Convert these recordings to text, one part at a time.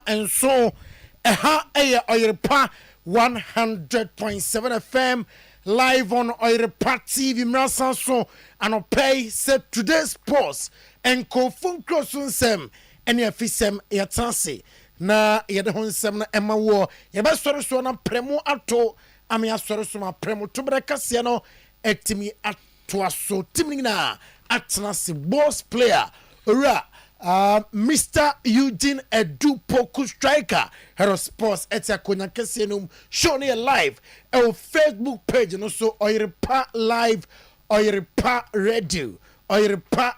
and so Oyerepa 100.7 FM live on Oyerepa TV Mrasanso and pay set today's post and kofun krosun sem and yafisem yatansi na yede honsem na ema wo yeba sori so na premo ato ami asori so ma premo to brekase no etimi ato aso timni na atnasi boss player ora Mr. Eugene Adu Poku striker Hero Sports etia konya kese no show ne live on Facebook page no so Oyerepa live Oyerepa Radio Oyerepa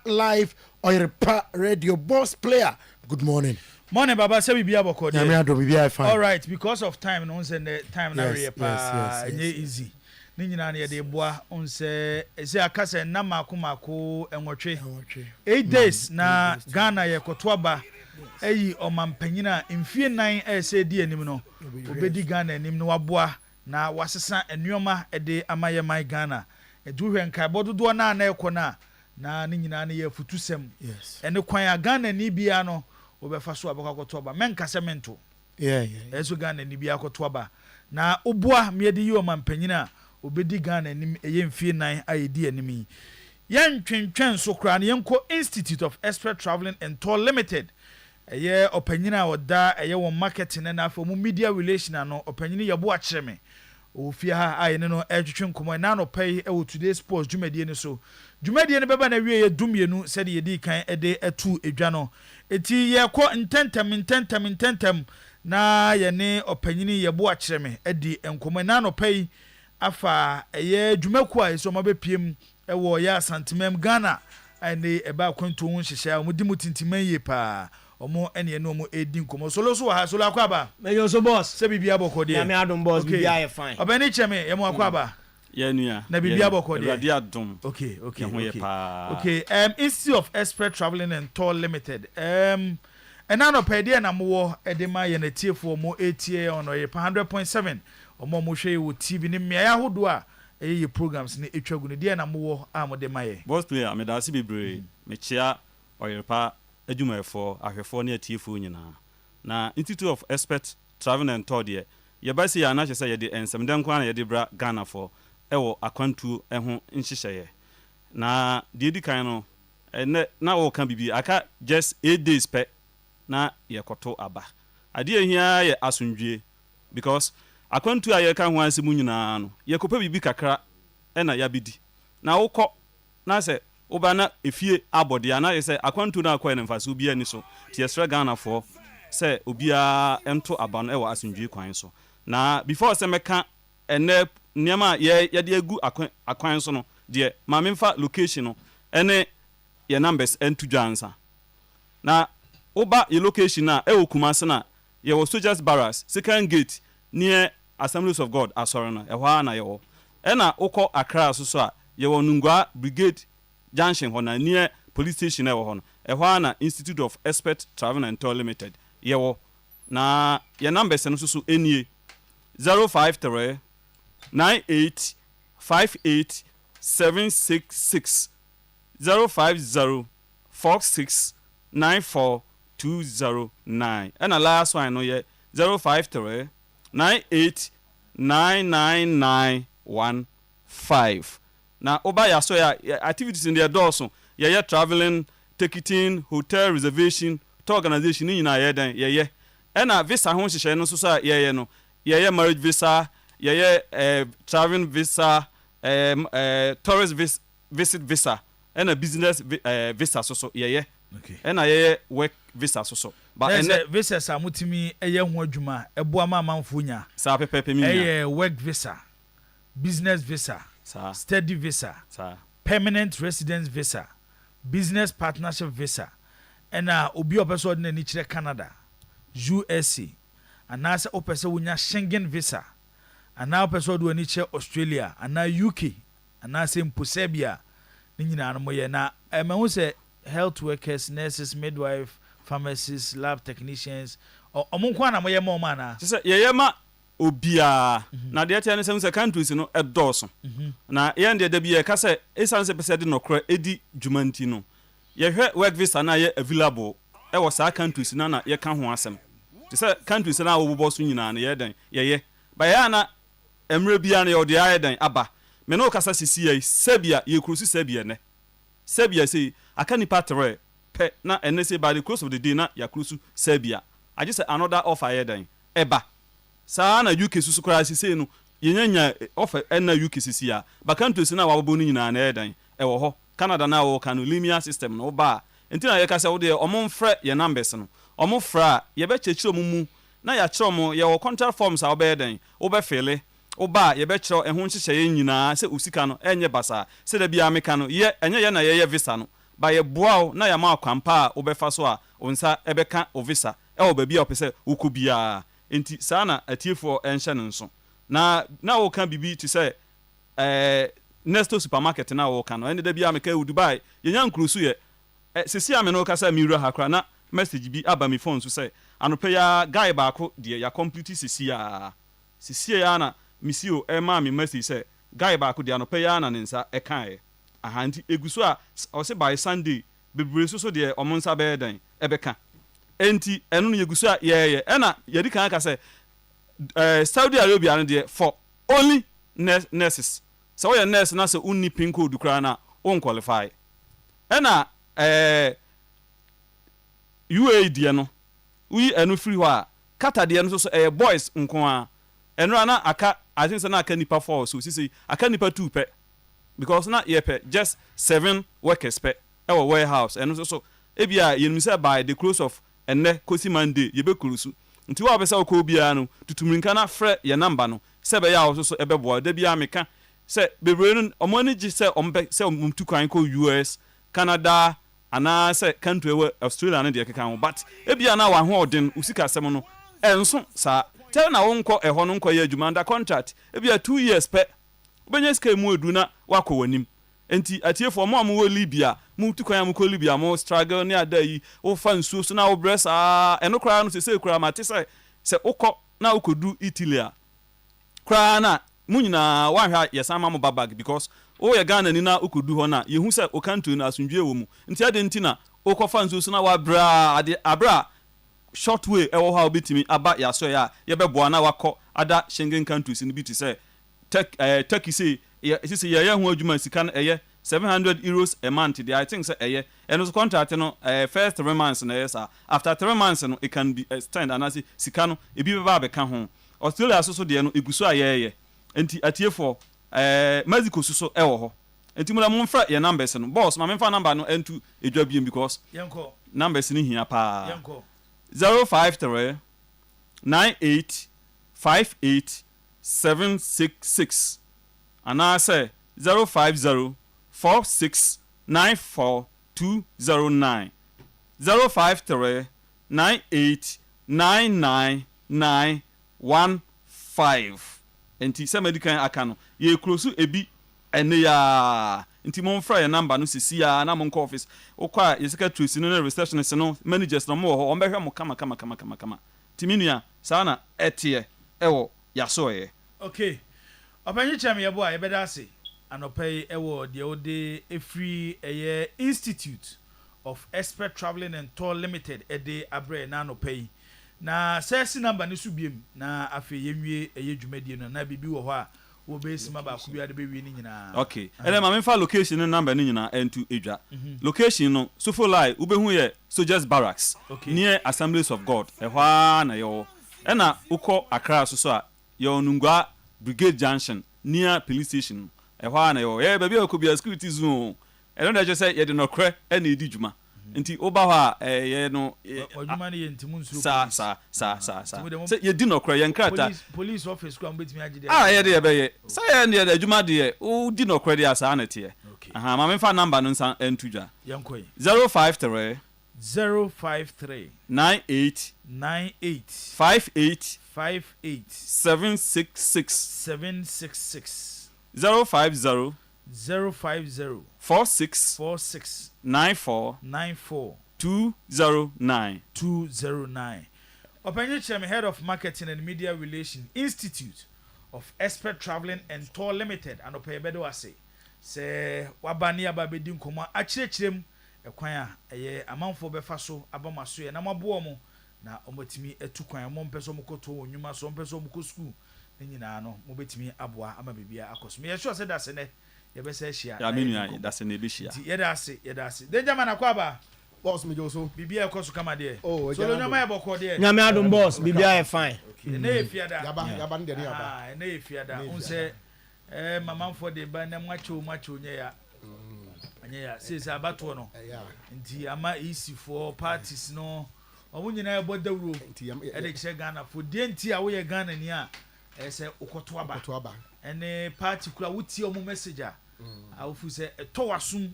Radio boss player. Good morning. Morning, Baba. Say we be able to. Yeah, me fine. All right, because of time, no say the time na yes. easy. Ni nyina na de boa on say akase na mako enwotwe 8 days na Ghana ye kotoaba eyi omampanyina mfie 9 say di anim no obedi Ghana anim no waboa na wasesa enuoma de amaye mai Ghana eduhwe nkai bododo na ekona na ni nyina na ye futusem ene kwan ya Ghana ni bia no obefa so abaka kotoaba menka semento eso Ghana ni bia kotoaba na oboa miedi yi omampanyina obedi Ghana nim eyemfie 9 ayedi animi yan twentwen so kra na yenko Institute of Expert Traveling and Tour Limited eye opanyina oda eye won marketing na afo mu media relation no opanyini yebo akyereme ofie ha ayene no etwetwen komo na no pay e today's sports dwumadie ne so dwumadie ne beba na wie ye dumienu se de yedi kan ede atu edwa no eti ye ko intentem na ye ne opanyini yebo akyereme edi enkomo na no pay afa eye dwumaku a so mabepiem ewo ya santimem Ghana ene eba kwanto ho hyehyɛ omudi mutintiman ye pa omo ene no omo edi nkomo solo so ha solo akwaba meyo so boss se bibia bokode ya me adom boss bibia ye fine obani cheme ye mo akwaba ya nua na bibia bokode radio adom okay Institute of Expert Traveling and Tour Limited enano pede na mo edema ye na tiefo mo etie on Oyerepa 100.7 omo mo hwe wo TV ni me ya hodo a eye programs ni etwagu ne de na mo amode maye boss player me da se bebre me chia Oyerepa adwumayefo ahwefo ne atiefo nyina na Institute of Expert Traveling and Tour de ye ba se ya na hye se ye de ensemden kwa na ye de bra Ghana for ewo akwantu eho nhyehyeye na de di kan no na wo kan bibi aka just 8 days pe na ye koto aba ade ehia ye asundwie because akwantu a ye ka ho asemu nyina no ye kopa bibi kakra na ya bidi na wokọ na se oba na efie abode na ye se akwantu na akwa ne mfaso bia ni so tie sra Ghana for se obia ento aba no e wa asundwie kwan so na before se meka ene niama ye de agu akwan so no de ma memfa location no ene ye numbers entu dwansa na oba ye location na e okumase na ye wo soldiers barracks second gate near Assemblies of God asoro na ehwa na yewo ena ukọ Accra so a yewo Nungwa Brigade Junction ho na near police station ewo ho no ehwa na Institute of Expert Traveling and Tour Limited yewo na ye numbers no so enie 053 98 58 766 050 46 94 209 ena last one no ye 053 98999115 na oba ya so ya activities in the adults ye traveling ticketing hotel reservation to organization ni na ye den ye na visa ho hyehyɛ no so ye no ye marriage visa ye traveling visa tourist visit visa na business visa so ye okay na ye work visa so but and visa sa mutimi eye ho adwuma ebo ama manfo nya sa pepepe mi eye work visa business visa study visa permanent residence visa business partnership visa ena obi opeso de ni kire Canada USA anase opeso wonya Schengen visa ana opeso de ni kire Australia ana UK anase mposebia ni nyina no moye na emahu se health workers nurses midwife pharmacists lab technicians omunkwa na moye mo na se ye ma obia na de tia ne se countries no edoso na ye nde da bi ye ka se esanse pese de nokra edi dwumanti no ye hwe work visa na ye available e wo sa countries na ye ka ho asem te say countries na wo bobo so nyina na ye dan ye ba ya na emre bia na ye ode aye dan aba me no kasa sisi ye sebia ye krusi sebia ne sebia say aka nipa tere pe na ene say by the close of the day na ya krusu sebia I just say another offer ye dan eba sa na UK susu kra sisi no yenya offer na UK sisi ya ba countries na wo bobo no nyina na ye dan e wo ho Canada na wo kanu limia system no ba entina ye kasa wo de omomfre ye numbers no omofra ye be chechiro mu na ya chiro mo ye wo contract forms a wo be den wo be fele wo ba ye be chiro ehun hyehyɛ ye nyina se usika no enye basa se da bia meka no ye enye ye na ye visa no ba ye boa na ya ma kwampa wo be fa so a onsa ebeka o visa e wo ba bia opese wo ko bia enti sana atiefo enhye no nso na wo ka bibi to say Nesto supermarket na wo ka no ene da bia meka wo Dubai ye nya nkrusu ye sisi ame no kasa mi wura hakra na message bi aba mi phone so say anope ya guy baako de ya complete sisi ya na misio e ma mi message say guy baako de anope ya na nensa e kan ahanti eguso a o say by Sunday bebre so de omonsa be dan e be ka enti eno no yeguso a ye na ye di kan ka say Saudi Arabia no de for only nurses so we nurse na say unni pin code kra na on qualify ena UAD no we enu free ho a kata de no so boys nko a enu ana aka I think say na aka nipa 4 so say aka nipa 2 pe because na ye pe just 7 workers pe e wo warehouse enu so ebia ye nu say by the close of enne kosi Monday ye be kurusu nti wa be say ko bia no tutuminka na frɛ ye number no se be ya so ebe bo da bia meka se bebre no omani gi se ombe se omtu kwan ko US Canada ana say country we Australia na de keka but ebia na wa ho odin usika asem no enso sa tell na wonko eho no nko ye adwuma under contract ebia 2 years pe obenya sika mu edu na wakọ wanim enti atiefo mo wo Libya mu tukwan mu ko Libya mo struggle ne ada yi wo fa nsuo so na wo bress eno kra no se kra mate se ukọ na ukodu Italy a kra na mu nyina wa hwa yesama mo babag because o ye Ghana ni na ukodu ho na yehu se o country na asundwe wo mu nti ade nti na ukofa nsuo so na wa bra ade abra short way e wo ha obetimi aba yaso ya ye beboa na wakọ ada Schengen countries ni bi ti say Turkey say ye ho adwuma sika na eye 700 euros a month I think say eye and so contract no first 3 months na yes after 3 months no it can be extend and as sika no e bi ba ka ho Australia so de no eguso ayeye enti atiefo Mexico so e wo ho enti mu na mo mfra ye numbers no boss ma me mfa number no entu edwa biem because yenko numbers ni hia pa yenko 053 98 58 766 and I say 050 46 94 209 053 98 99 915 enti se medical akano ye close ebi ene ya enti mo mfra ye number no sisi ya na mo nko office okwa ye secretary no receptionist no managers no mo ho ombehwe mo kama timinua sana etie ewo yasoye okay opanyi cham ye bo a ye beda ase anopai ewo de ode efree eye Institute of Expert Traveling and Tour Limited ede abre na anopai na sesi number ni so biem na afi yenwie eye dwumadie no na bibi wo ho a wo be sima ba ku bia de be wie ni nyina okay ele ma me fa location number ni nyina entu edwa location no so for lie wo be hu ye Soldiers Barracks near Assemblies of God ehwa na yo ena ukọ Accra so a yo Nungwa Brigade Junction near police station ehwa na yo be bia ko bia security zone eno na je say ye de nokre ena edi dwuma nti oba ho a ye no odwuma ne ye ntimu nsuro sa say ye di nokre ye nkrata police office ko ambetimi agide ye de ye be ye say ye ne de adwuma de ye o di nokre de asa na te aha ma me fa number no nsa entudwa yankoi 053 98 58 766 050 46 94 209 Openye Chem, Head of Marketing and Media Relations, Institute of Expert Traveling and Tour Limited, and Opeyebedo ase. Se wabani ababedi nkoma achirechirem ekwan a eye amanfo befa so abamaso ye na maboa mo na omotimi etu kwan mo mpeso mokoto onwuma so mpeso moko school ne nyina no mo betimi aboa ama bibia akoso me ye sure say that se ne ye be say hia ya menu that se ne be hia ye da se danger man akwaba boss me joso bibia akoso kama de oh so lo nyama e boko de nyame adom boss bibia e fine na efiada yaba ne de yaba na efiada unse mama mfo de ba na mwacho nye ya anye ya sisi abato no nti ama isifo parties no omu nyina e bodawro e de kye Ghana for de nti a wo ye Ghana ni a se ukoto aba ene party kura wuti omu message a awofu se to wasum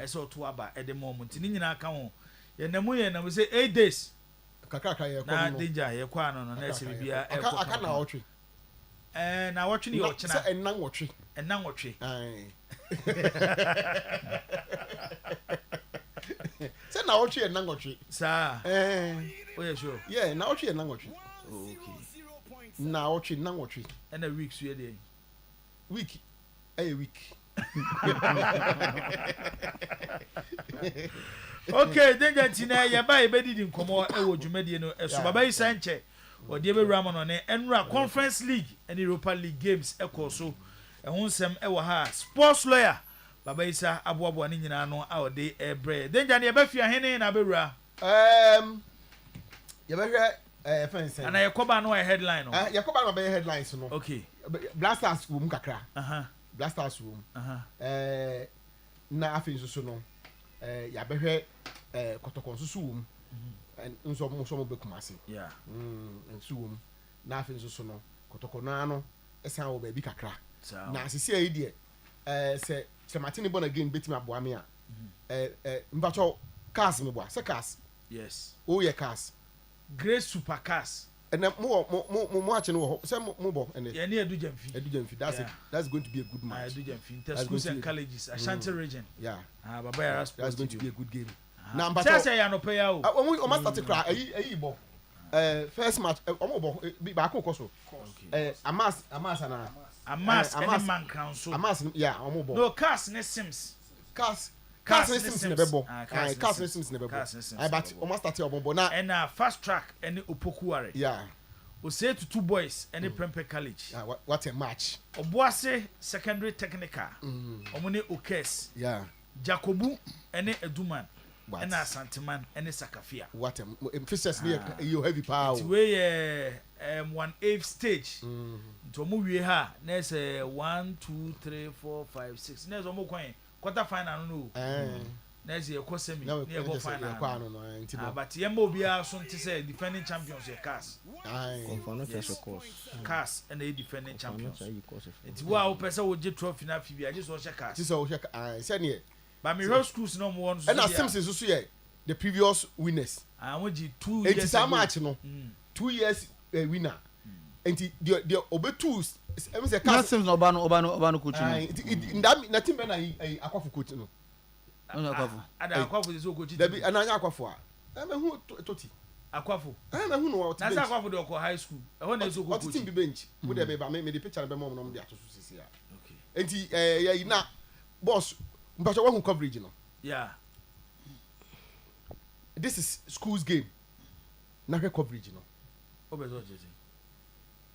se oto aba e de mom nti ni nyina aka ho ye namu se 8 days kakaka ye kwa na danger ye kwa no na se bibia e kwa aka na otwe na watwe ni yo china se ennan otwe say na otwe ennan otwe sa oye sure yeah na otwe ennan otwe okay na otwe ennan otwe and a week so ye week a week okay danger tina ya ba e bedidi nkomo e wo dwumadie no eso baba yi sanche odi ebe wura no ne enra conference league and europa league games e ko so e ho nsem e wo ha sports lawyer baba isa aboabo ne nyina no a odi e bre danger ne e ba fia hene na bewura ya ba hwe fence ana ye koba no e headline no ya koba no be headlines no okay blasters wo mu kakra blasters wo na afin so no ya ba hwe kotokon so wo mu nso mo be kumase yeah nso wo mu na afin so no kotokon na no esan wo ba bi kakra na asisi ayi de se Martin born again betimi aboa me a mbacho cars me boa se cars yes oh yeah cars great super cars and mo ache no ho se mo bo ene yeah near Edu Jamfi that's going to be a good match Edu Jamfi schools and colleges Ashanti region yeah baba ya that's going to be a good game na mbacho say ya no pay ya o ma start cry ayi bo first match o bo ba ko so amas and man council amas yeah o bo no cars ne sims cars ne sims ne bebo cars ne sims ne bebo but o ma start o bo na and fast track and opokuare yeah o say to two boys and Prempeh college what a match oboase secondary technical omune okes yeah jacobu and eduman and Asanteman and Sakafia. What fixtures near you heavy power. We 1/8 stage. To move we ha. Next 1, 2, 3, 4, 5, 6. Next omo kwan quarter final no. Next year ko semi near go final. But yembo bia so nti say defending champions your cars. Cars and the defending champions. It wa o pesa wo je trophy na fi bia just wo share cars. This wo share say near but me road schools no more and as Simpsons so here the previous winners want 2 years it's a match no 2 years winner and the obetu em say cast Simpsons obano coach no that nothing be na akwafu coach no no akwafu ada akwafu dey so coach there be ananya akwafu a me hu toti akwafu me hu no na say akwafu dey go high school e ho na so coach what team be bench we dey be ba me the picture be mom no dey atoso sisi a okay and na boss mpacho wa coverage no yeah this is school's game na coverage no obezo jeje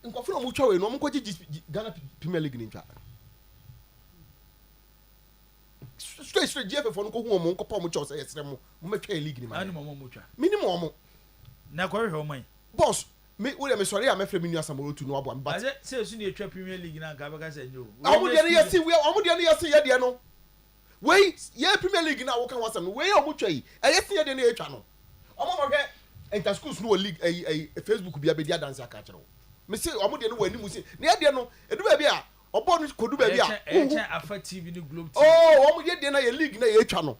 nkofo no mu twawe no mu kwaji Ghana Premier League ni ntwa straight GFF no ko hu mo nkopa mo twa say yesre mo metwa league ni ma ani mo mo twa minimum na ko hwe o man boss me we me sorry am afre me nua samoro no abo but say su ni etwa Premier League na ka beka say nyo amu de ne yesi we amu de ne yesi ye de no we ye Premier League na wo kan wasam we omu twa yi yesi ye de ne etwa no omo mo hwe inter schools no league Facebook bia be dia dance aka kire wo me say omu de ne wani mu say ne ye de no edu ba bia obo no kodu ba bia afa TV ni Globe TV oh omu ye de na ye league na ye etwa no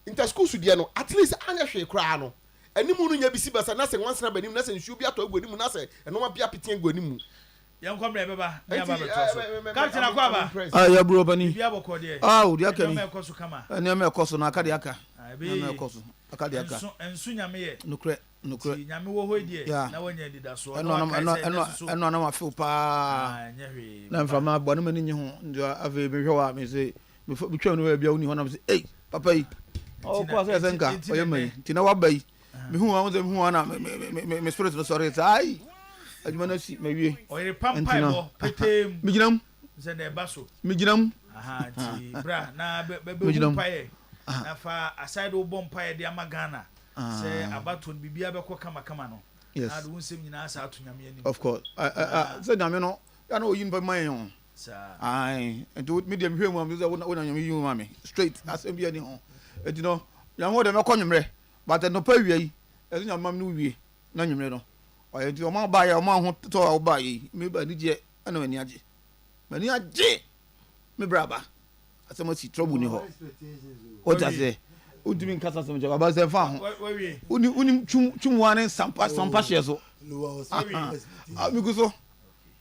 inter schools de no at least anya hwe kra no animu no nya bisi basa na se wansana banim na se nsu bia to agonimu na se enoma bia pete agonimu yan komre beba nya ba beto so captain akwaba ya bro bani bia boko de odi aka ni na me koso kama na me koso na aka de aka na me koso aka de aka ensu nyame ye nukre nyame wo ho die na wanya dida so eno na ma feel pa nya hwe na mfa ma bɔ no mani nyi ho ndio ave me hwe wa me say me twam no bia uni ho na me say eh papa yi o ko ase senka o ye mai ti na wa bai me who I want them who ana me spirit no sorry ai adwuma na si me wie oyere pampai bo petem me ginam ze na eba so me ginam aha ti bra na be paye na fa aside wo bom paye de amagana say abaton bibia be ko kama no na do nsem nyina asa atonyame ani of course say nyame no ya na oyin ba man ho sa ai ento medium hwe mu am say wona nyame yi mu me straight asem bia ni ho enti no nyame de me ko nwemre but no pa wie yi ezi nyame mam no wie na nwemre no oye enti o ma ba ya o ma ho to o ba yi me ba ni je ana wani age mani age me braba asem si trouble ni ho o ta say udimi nkasa sem jaba ba se fa ho uni chumwane sampa hye so mi guso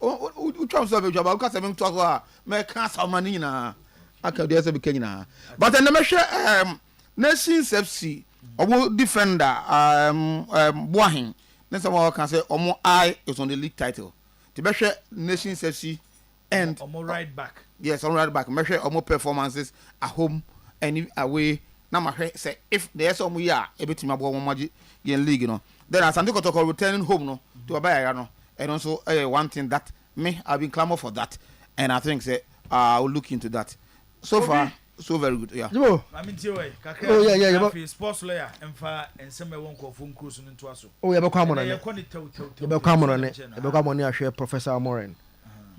o twam so be jaba nkasa me to a me ka sama ni nyina aka de se be kanyina but na me hwe nations FC obo defender boahin na some wa kan say omo eye is on the league title ti be hwe nations FC and omo right back yes on right back me hwe omo performances at home and away na ma hwe say if there some we are ebetimi abo mo magi yen league no then Asante Kotoko returning home no to abaya no and also one thing that me I've been clamor for that and I think say I will look into that so far so very good yeah I mean tiwe kakra oh yeah sports lawyer emfa ensem ewon kofo nkrusu nto aso oh yeah be kwa mono ne be kwa mono ne be kwa mono ahwe Professor Amoren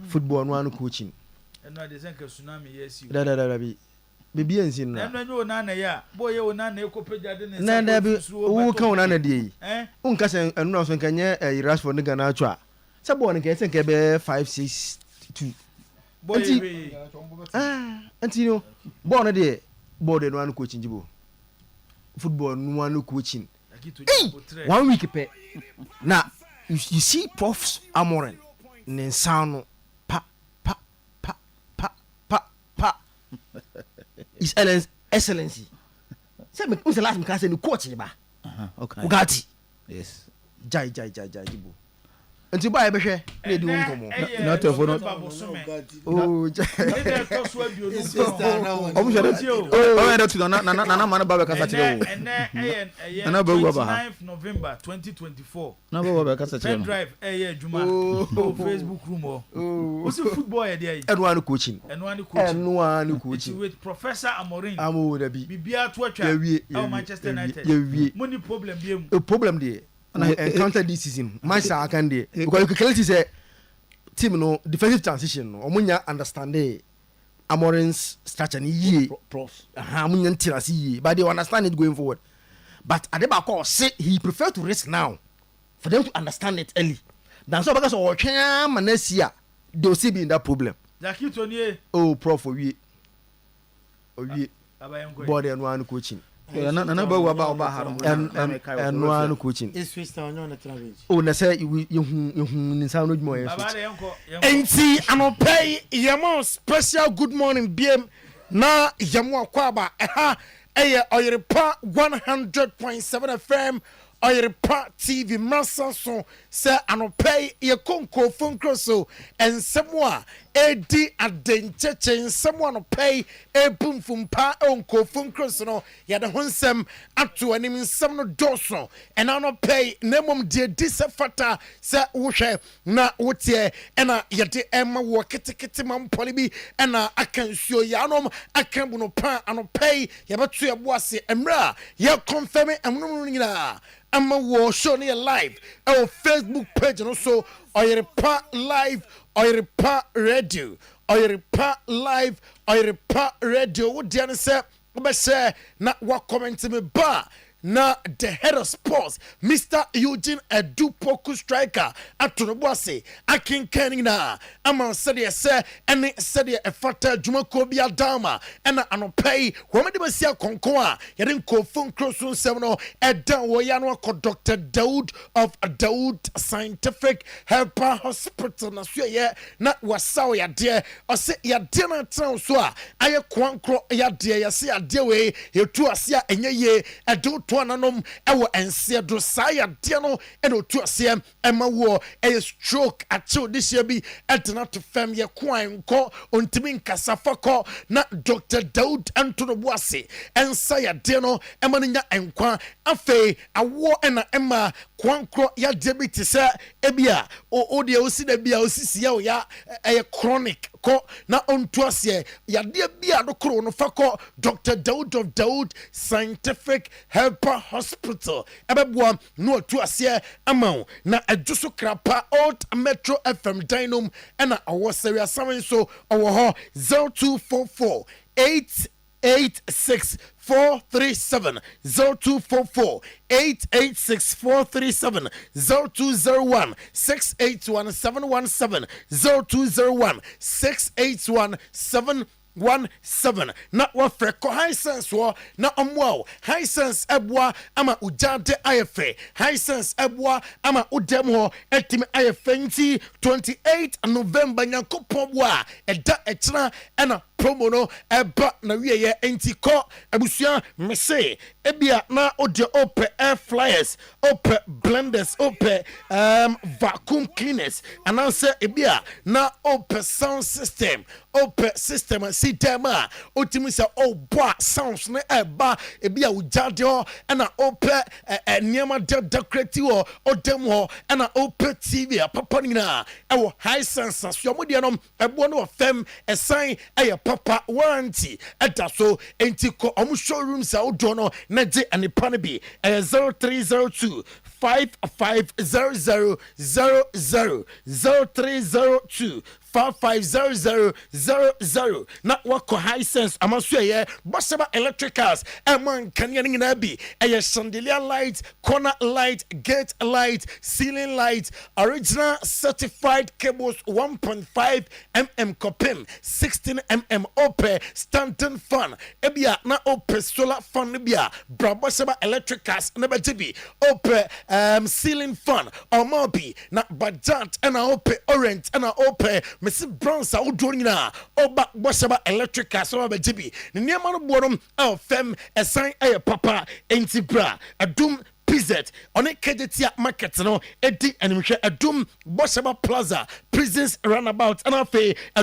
football no anu coaching eno de zenka tsunami yes da bi bibia nsin na eno na na ya boy ye ona na ekopejade ne na da bi wo kan ona na de unka se enu na so nka nye Rashford ne Ghana atwa se boy ne ka se nka be 5-6-2 boy antino boy no de boy de no anu coaching jibo football no anu coaching 1 week pe na you see Prof Amoren ne sound His Excellency. Say me who's the last class in the coach ba. Okay. Ugati. Yes. Jai jibo. Enti ba e be hwe na di won komo. Na to for no. Oh, jai. E to so abionu. Omo shede. Oh, na to na man ba be kasa kire wo. Na ba wu ba. 9th November 2024. Na ba be kasa kire. Pen drive juma. Oh, Facebook room oh. What's the football e dey? Enwanu coaching. Enwanu coaching. With Professor Amorin. Amo da bi. Bibia to atwa. Manchester United. Money problem bi em. Problem dey. And I encountered this season. My sir can dey because you can say team no defensive transition no omunya understand Amorin's structure ni ye prof omunya ntirasi ye but they understand it going forward but Adeba call say he prefer to risk now for them to understand it early dan so because o twen manasia they will still be in that problem Jackie Tony oh prof owie body and one coaching na ba wa ba ha and one coaching is Swiss on the travel oh na say you ninsa no dmo enti anopay yamo special good morning biem na yamo akwaba Oyerepa 100.7 FM Oyerepa TV Masanson se anopay ye konko funkroso and semwa edi adencheche semwa no pay ebumfumpa onko funkroso no ya de honsem atu anim nsem no doso and anopay nemom de disafata se wohwe na wotie ena yede ema wo ketekete mampole bi ena akansuo ya anom akambu no pa anopay ya betu ya boase emra ya confirm emno nyina ama wo show ne live our Facebook page no so Oyerepa live Oyerepa radio Oyerepa live Oyerepa radio wo dia ne se wo share na wa comment me ba na the head of sports Mr. Eugene Adu Poku striker atonoboase akinkaning na ama said say ene said e fata dwumako bia dama ena anopay wo me de basia konko a yede nkofun krosun sem no edan wo ya no ko Dr. Daud of Daud Scientific Helper Hospital na so ye na wasaw ya de o se ya de na tran so a aye kwankro ya de ya se ya de we yetu ase a enye ye edo to ananom ewo ense do saya de no eno to asem ema wo e stroke achill this year bi etna to fam ye kwan ko ontimi nkasa fako na Dr. Daud Antono Boase ensa ya de no ema nya enkwa afe awo ena ema kwankro ya debit se ebia o de osi da bia osisi ya o ya chronic ko na onto ase ya de bia do kro no fako Dr. Daud of Daud Scientific Helper Hospital ebeboa no to ase amao na adjuso krapa old Metro FM Dynam ena awo seria samen so owo ho 0244 886-437 0244 886-437 0201 681-717 0201 681-717 na wafreko high sense wo na omwa high sense ebwa ama ujade ayefe high sense ebwa ama udem ho etimi ayefe nti 28 November nyankopon bwa eda echna ena promo no eba na wieye enti ko abusua mese ebia na ode ope air flyers ope blenders ope vacuum cleaners ananse ebia na ope sound system ope system sistema otimi se oboa sounds ne eba ebia ujade ho na ope niema decorative ho odem ho na ope TV papa nina ewo high sense asomode no ebo no fem esan eye papa warranty etaso enti ko showroom sa odo no na je anipa ne bi 0302 550000 0302 550000 na wako high sense amaso ye bosaba electricals man kanya ngina bi chandelier light, corner light, gate light, ceiling light, original certified cables 1.5 mm kopim 16 mm ope standing fan ebia na ope solar fan bia brabosaba electricals na bajibi ope ceiling fan omobi na bajat na ope orange na ope Mrs. Bronze Udorina, Oba Boshaba Electrica, so Bajibi, the near man of bottom, our fem, a sign, a papa, Entibra, a doom. PZ on a Kedetia market no Eddie and a doom Boshaba Plaza prisons runabout and a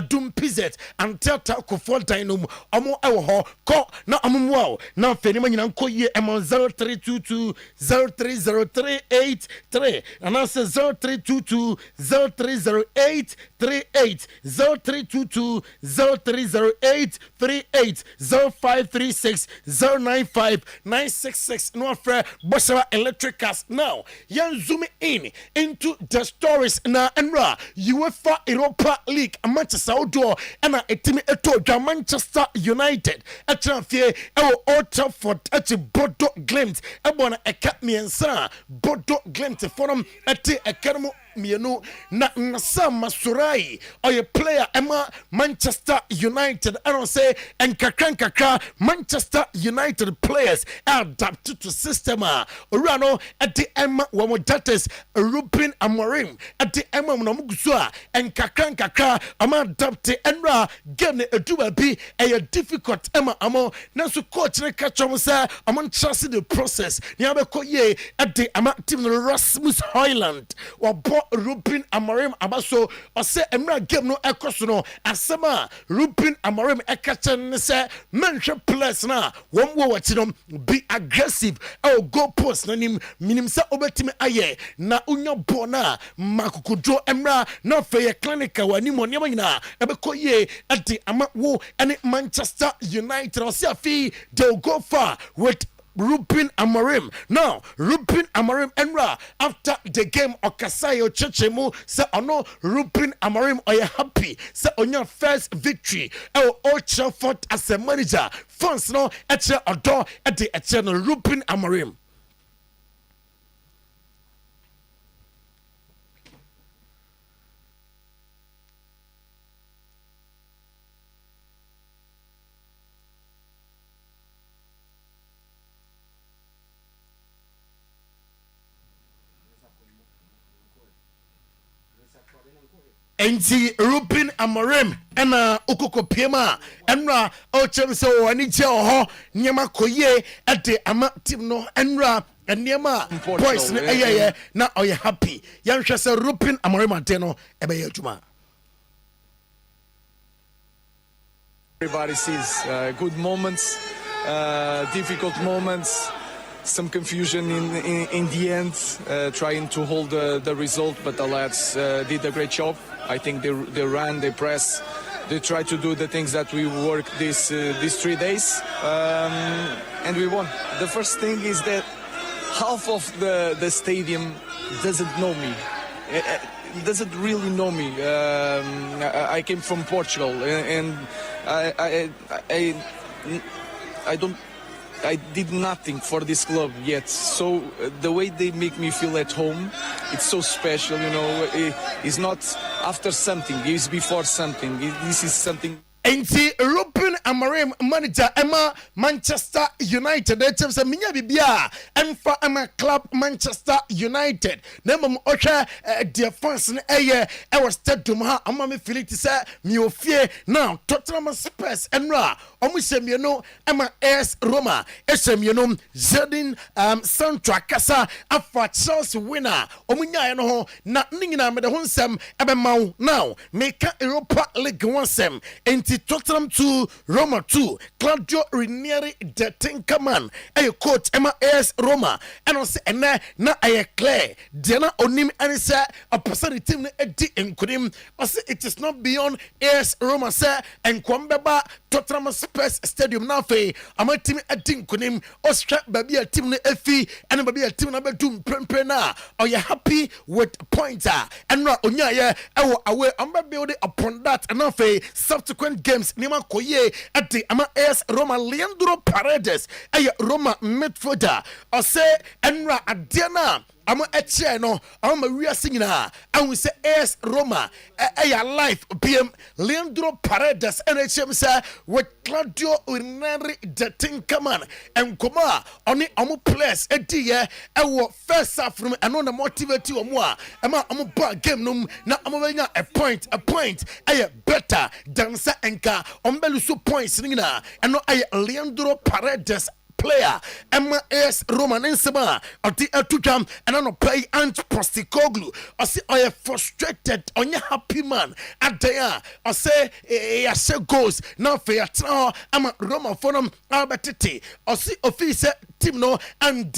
doom PZ and Tata Kofo Dynum Omo Ewo Ko na Amumwao now Feniman Uncle Ye Amon 0322 030383 and answer 0322 030838 0322 030838 0536 095 966 no affair Boshaba Electricals now yan zoom in into the stories na enra UEFA Europa League Manchester outdoor and a team eto Manchester United a transfer Old Trafford at Bodo Glimt ebona eka miensa Bodo Glimt forum at academy mienu na Nasama Surai or a player Emma Manchester United I don't say and kakra Manchester United players adapted to system Urano at the Emma Wamodates Ruben Amorim at the Emma Nomugusua and kakra ama adapted Enra game a duba be a difficult Emma Amo Nasu coach Kachomsa among trusted the process Niabeko ye at the Ama team Rasmus Highland or Ruben Amorim Abaso or say Emra game no ekosono asema Ruben Amorim ekachen say mention plus na one more watching be aggressive or go post na nim minim sa obetime aye na unyo bona makukudo Emra na fe clinic wani mo nyama nyina ebeko ye ade ama wo ene Manchester United or say afi they'll go far with Ruben Amorim. Now, Ruben Amorim Enra after the game Okasayo Chechemu say ono Ruben Amorim are you happy say on your first victory Old Trafford as a manager fans no at your door at the eternal Ruben Amorim. Enti Rupin Amorim ena ukoko piema enra ochem se wani je ho nyama koye ade ama team no enra enema boys ne eyeye na oye happy yanhwe se Rupin Amorim ade no ebe ye adwuma. Everybody sees good moments, difficult moments, some confusion in the end, trying to hold the result, but the lads did a great job. I think they ran, they pressed, they tried to do the things that we worked these 3 days, and we won. The first thing is that half of the stadium doesn't know me. Doesn't really know me. I came from Portugal, and I did nothing for this club yet. So the way they make me feel at home, it's so special, you know. It's not after something, it's before something. This is something. Enti Rupin Amorim manager Emma Manchester United. Etem se minya bibia emfa Emma club Manchester United. Nemom ohwe the fans ne eye e was stadium ha ama me feel it say me ofie now Tottenham Spurs enra omu semie no Emma AS Roma esemie no Zedin Santra Kasa afa Chelsea winner omunya no ho na ningina me de ho nsem ebe maw now make Europa League one sem enti Tottenham 2 Roma 2 Claudio Ranieri the Tinkerman a coach Emma AS Roma and on say na aye clear Diana onim and say a person team na edi enkunim say it is not beyond AS Roma say and kwambeba Tottenham Spurs Stadium na fe ama team edi enkunim ostra baby a team na efi and baby a team na bedum prempe na are you happy with pointer and na onya ye ewo away amba build upon that and na fe subsequent games Nima Koye at the Ama AS Roma Leandro Paredes a Roma midfielder or say Enra Adena Ama eche no ama we are singing and we say AS Roma a life PM Leandro Paredes and HM say with Claudio Ranieri the Tinkerman and Koma on the amu players ediye ewo first half from and on the motivate you more ama amu ball game num na amu a point a better than sa enka ombeluso points ningina and no a Leandro Paredes player Emma AS Roman Nsema ati atujam and no play Ant Postikoglu I say I am frustrated on your happy man at there I say I say goes now for your I'm a Roma phone Albertiti I see officer team no and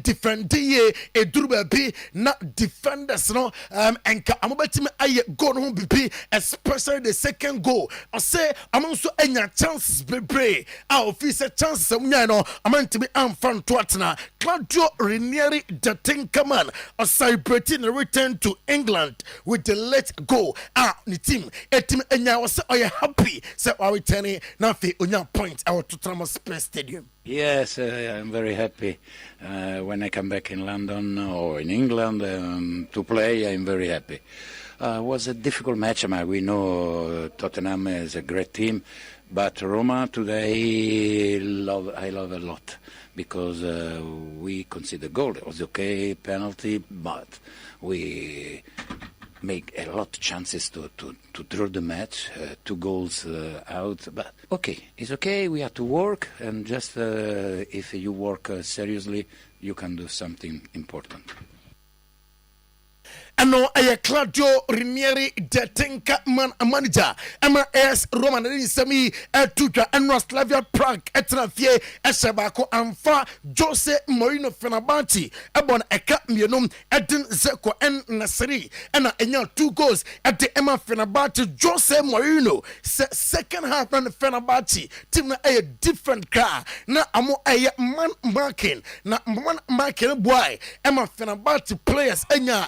defend ye a durable be not defenders no and I'm I go home be especially the second goal I say I'm also any chances be our officer chances no I'm meant to be unfun Twatna Claudio Ranieri the Tinkerman are celebrating the return to England with the let go the team a team and I was happy so are returning now for on point our Tottenham Spurs Stadium. Yes, I'm very happy when I come back in London or in England to play. I'm very happy. It was a difficult match. We know Tottenham is a great team, but Roma today I love a lot because we conceded goal. It was okay, penalty, but we make a lot of chances to draw the match, 2 goals out. But okay, it's okay. We have to work, and just if you work seriously, you can do something important. Ano aye Claudio Ranieri the Tinkerman manager Emma AS Roman Semi Tuja and Slavia Prague etrafie esebako amfa Jose Mourinho Fenerbahce ebon eka mienum Edin Zeko en Nasri ena enya 2 goals at the Emma Fenerbahce Jose Mourinho second half on the Fenerbahce team na a different car na amo aye man marking boy Emma Fenerbahce players enya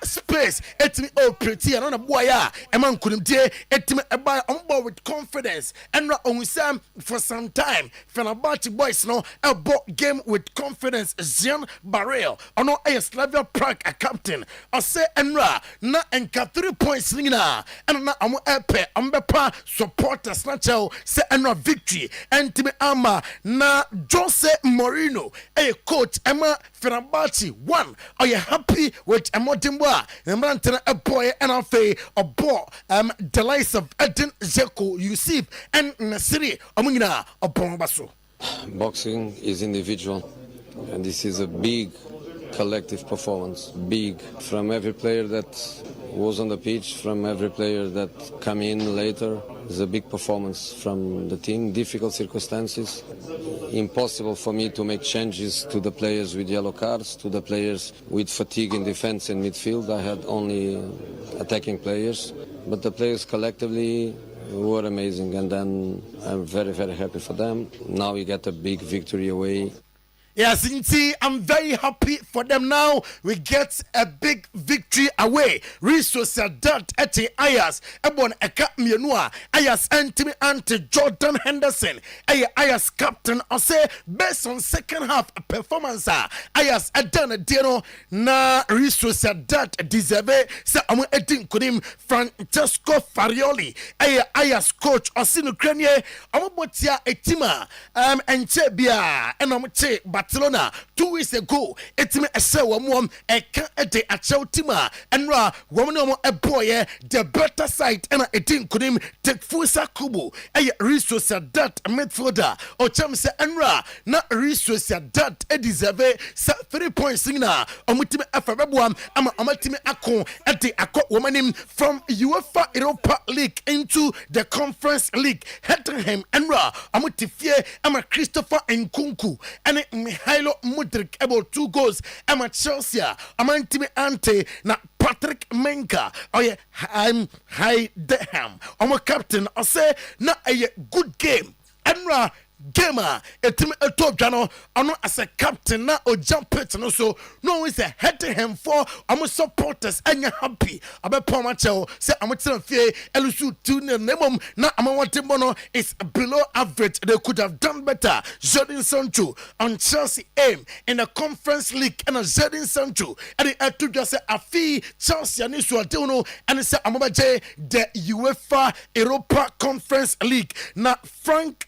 space etimi pretty and on a boy a man couldn't dare etimi buy on board with confidence and on Sam for some time Fenerbahce boys no a game with confidence Jean Barrel on a Slavia Prague a captain I say Enra na enka 3 points nina and na amo epe ambepa supporters na chel say Enra victory entimi ama na Jose Mourinho a coach Emma Fenerbahce 1 are you happy with Emma Timbo a ne mmerante no boy and afe obo the likes of Eden Zeko Yusuf and Nasiri omungina obon baso. Boxing is individual, and this is a big collective performance, big, from every player that was on the pitch, from every player that come in later. It's a big performance from the team, difficult circumstances, impossible for me to make changes to the players with yellow cards, to the players with fatigue in defense and midfield. I had only attacking players, but the players collectively were amazing, and then I'm very, very happy for them. Now we get a big victory away. Yes, indeed, I'm very happy for them now. We get a big victory away. Sociedad eti Ayas, Ebon Eka Mienua, Ayas Antimi ante Jordan Henderson, Ayas captain, I say based on second half performance, Ayas Adana Dino na Sociedad deserve, sa amu edin kudim Francesco Farioli, Ayas coach, Osinu Krenye, Amubotia Etima, Enchebia, and Amuche, Barcelona 2 weeks ago. Etime ese wom eka ede achautima enra woman a boy the better side and a team couldn't take Fusa Kubu a resource that midfielder or cham se enra na resource that a deserve 3 points na omutime afabam ama amatime akon at the akọ woman from UEFA Europa League into the Conference League. Hettenham enra amutifie ama Christopher Nkunku and Mihailo Mudrik about 2 goals. Ama Chelsea amantime ante na Patrick Menka. I'm High Deham. I'm a captain. I say na a good game. Enra gamer etime eto dwano ono as a captain na o jump it no so no is a head to him for am supporters anya happy abepo ma cheo say am tena fie elusu 2 nemom na am wanting bono is below average. They could have done better. Jadon Sancho on Chelsea aim in the Conference League and Jadon Sancho and the eto just say afi Chelsea ani so adono and say amabaje the UEFA Europa Conference League na Frank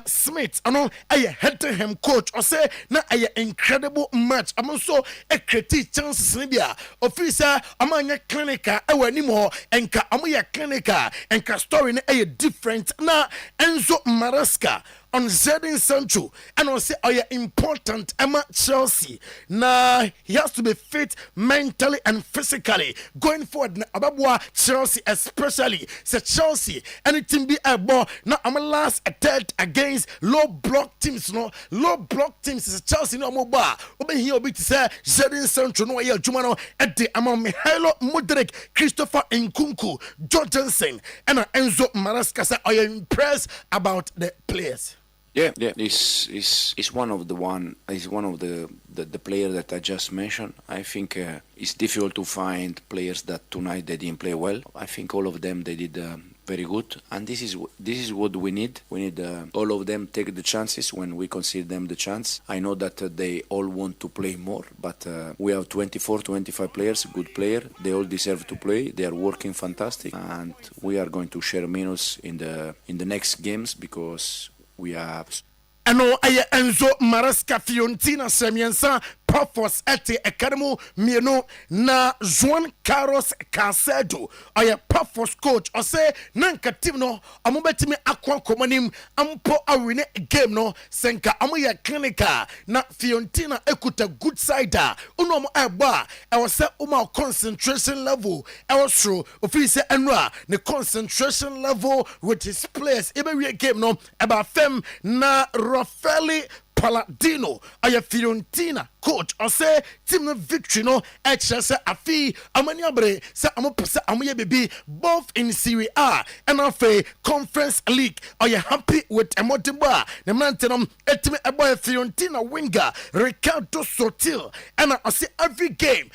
Smith, I know a head to him coach or say na a incredible match. I'm also a critique chances Libya. Officer, among clinica, anymore, and ka amuya clinica, and ka story a different na Enzo Maresca. On Jadon Sancho and also important Emma Chelsea. Now he has to be fit mentally and physically going forward. Ababwa Chelsea especially. Say Chelsea anything be a ball. Now I'm last third against low block teams. No low block teams is Chelsea no more bar. Open here be to say Jadon Sancho no here Jumano at the among Mihailo Mudrik, Christopher Nkunku, Jorgensen and Enzo Maresca. Say are you impressed about the players? Yeah. It's one of the players that I just mentioned. I think it's difficult to find players that tonight they didn't play well. I think all of them they did very good, and this is what we need. We need all of them take the chances when we consider them the chance. I know that they all want to play more, but we have 24, 25 players, good player. They all deserve to play. They are working fantastic, and we are going to share minutes in the next games because we have. Ano aye Enzo Maresca Fiorentina Semiensa Purpose ete Academy mieno na Juan Carlos Casedo aye Purpose coach or say nanka team no amobetimi akwa komanim ampo awine game no senka amoya clinica na Fiorentina ekuta good side uno mo eba e was say uma concentration level e was through office enra the concentration level with his players ebe we game no about fem na Raffaele Palladino aya Fiorentina coach or say team no victory no say afi amaniabre say amopesa amoye baby both in Serie A and afi Conference League. Are you happy with Emotiba the mantenom etime eboy Fiorentina winger Ricardo Sotil and I say every game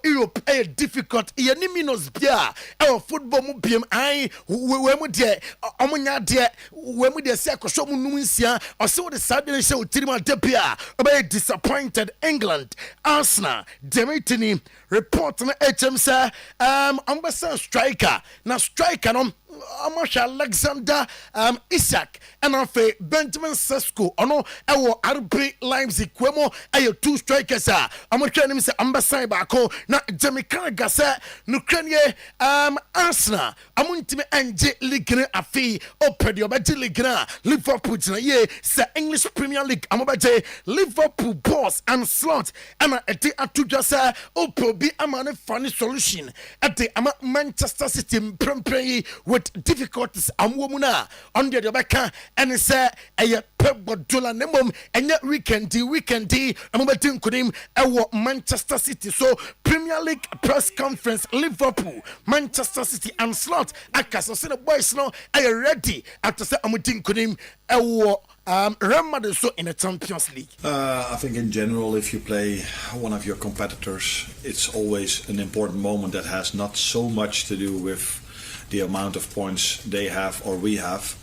Europe difficult yeniminos bia football mu biem ai we mu de omunya de we mu de say akosho mu nunsia or say the Saturday show tirima debia obey disappointed England Arsenal Demitini report na HM say ambassador striker na striker no Amasha Alexander Isaac and afe Benjamin Sesko ono ewo RB Leipzig kwemo ayo 2 strikers a amotwa nim se ambasan baako na Jamaican gasa nukranie Arsenal amuntime anje league afi opedi obaje league na Liverpool tina ye se English Premier League amobaje Liverpool boss and slot ama eti atudwa sa oprobi ama ne funny solution eti ama Manchester City prempren with difficulties amwomuna on the beka and say a Pep Guardiola nemom and yet weekend amabatin kudim ewo Manchester City. So Premier League press conference Liverpool Manchester City and slot akaso say the boys no are ready after say amutin kudim ewo Real Madrid so in the Champions League. I think in general, if you play one of your competitors, it's always an important moment that has not so much to do with the amount of points they have or we have.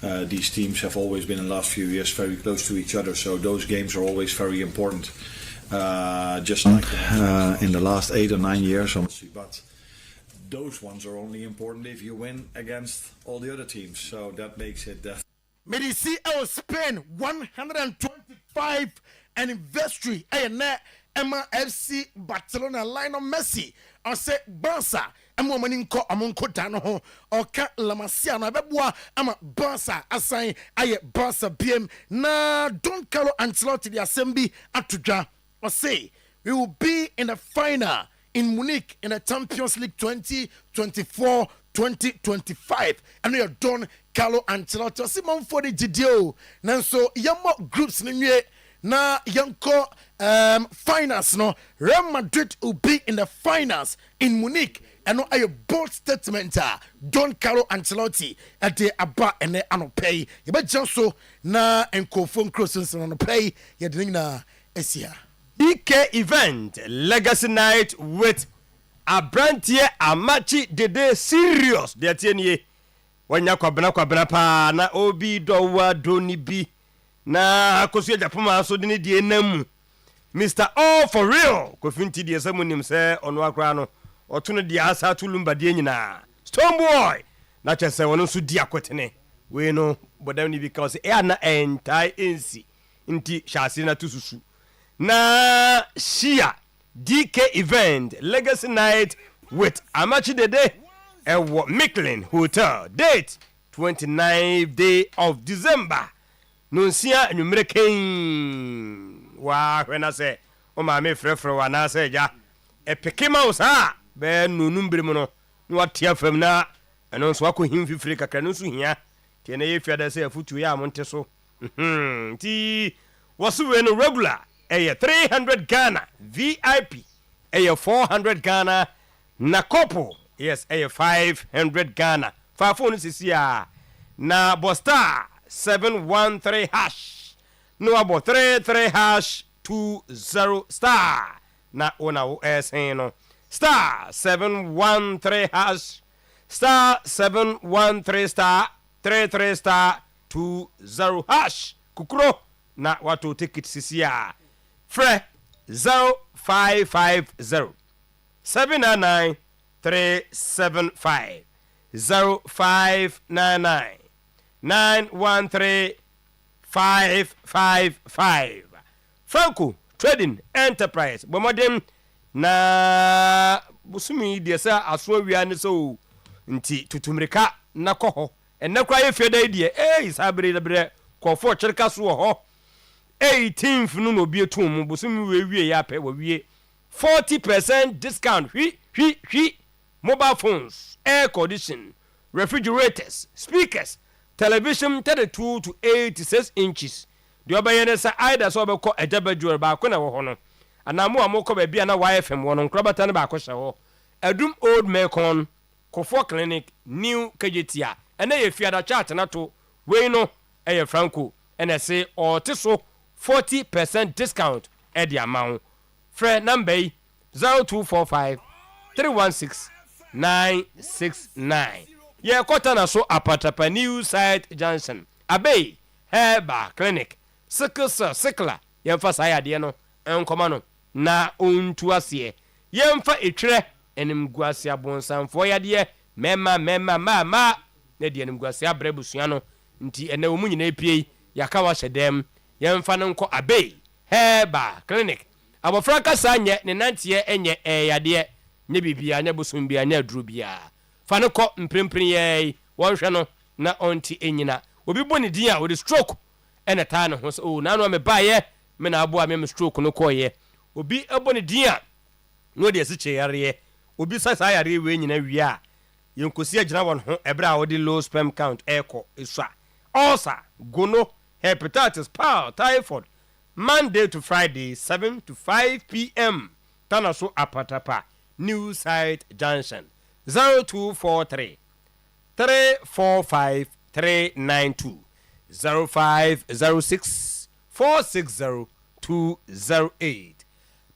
These teams have always been in the last few years very close to each other, so those games are always very important. Just like in the last 8 or 9 years, honestly. But those ones are only important if you win against all the other teams. So that makes it that. Medici Spain 125 anniversary. Emma FC Barcelona Lionel Messi. I say Barca. Emo maninko amonko dano ho. Oka La Masia na bebwa ama Barca assign aye Barca BM na Don Carlo Ancelotti the assembly atuja. I say we will be in the final in Munich in the Champions League 2024-2025 and you're done Carlo Ancelotti Simon for the GDO nanso yamo groups nimwe na yanko finals no Real Madrid will be in the finals in Munich and no a bold statement Don Carlo Ancelotti at the aba and the anopay you bet so na enkofon crossings on pay you doing na esia EK event legacy night with Abrantie Amachi Dede serious de tienie wanya kwabena pa na obi dowa doni bi na akosu japoma so de ne die namu Mr. All for real kofinti de samunim se ono akra no oto no de asa tulumba de nyina Stone Boy na chese wono so di akotene we no bodam ni because e ana entai ensi nti shasi na tususu na Shia DK event legacy night with Amachi Dede ewo Micklin Hotel date 29th day of December nonsia anwumreken wa when I say o ma me frefre wa na say ja epekema usa be nunumbere mu no na watia fam na eno so akohim fifiri kakra no so hia tie na ye fiada say afutu ya monte so ti wasu we no regular 300 Ghana VIP 400 Ghana na couple yes 500 Ghana fa phone sisi ya na bosta 713 hash no abo 33 hash 20 star na ona OSN no star 713 hash star 713 star 33 star 20 hash kukuro na watu ticket sisi ya Fre 0550 799 375 0599 913 555 Franco Trading Enterprise bomodem na busumi de sa aso wia ne so nti tutumrika na koho enakwa ye feda die isabre bre kofo chirka so ho 18th no no bi etum busumi we ya pe we 40% discount hwi mobile phones, air condition, refrigerators, speakers, television 32 to 86 inches. The obayene sa either so be ko ejabadwor ba ko na wo ho no. Anamu amoko ba bia na YFM wono krabata ne ba ko hye ho. Adum old Mekon, Kofo Clinic, New Kajetia. Ene ye fiada chart na to we no eye Franco. Ene say o te so 40% discount e the amount. Fred number 0245 316 969. Ye kota na so apatapa New Site Junction. Abey Herba Clinic. Sikla yemfa sayade no enkoma no na ontu ase. Yemfa etwere enim guase abonsanfo yade mema na de animguase abrɛ busua no nti ene wo mu nyina epie yaka wa hyedem yɛmfa no nkɔ abei heba clinic abofra kasa nye ne nanteɛ enye yade nye bibia nye bosom bia nye aduro bia fa no kɔ mprempren yɛ wɔhwɛ no na onti enyina obi bɔ ne din a wo stroke ene taa ne ho so na no me baayɛ me na aboa me stroke no kɔyɛ obi ɛbɔ ne din a no de esi kyeyare obi sasa yare we nyina wi a yenkosi agyina won ho ebra a wo de low sperm count ɛkɔ esua ulcer gono hepatitis typhoid Monday to Friday 7 to 5 p.m. Tanaso Apatapa New Site Junction 0243 345 392 0506 460 208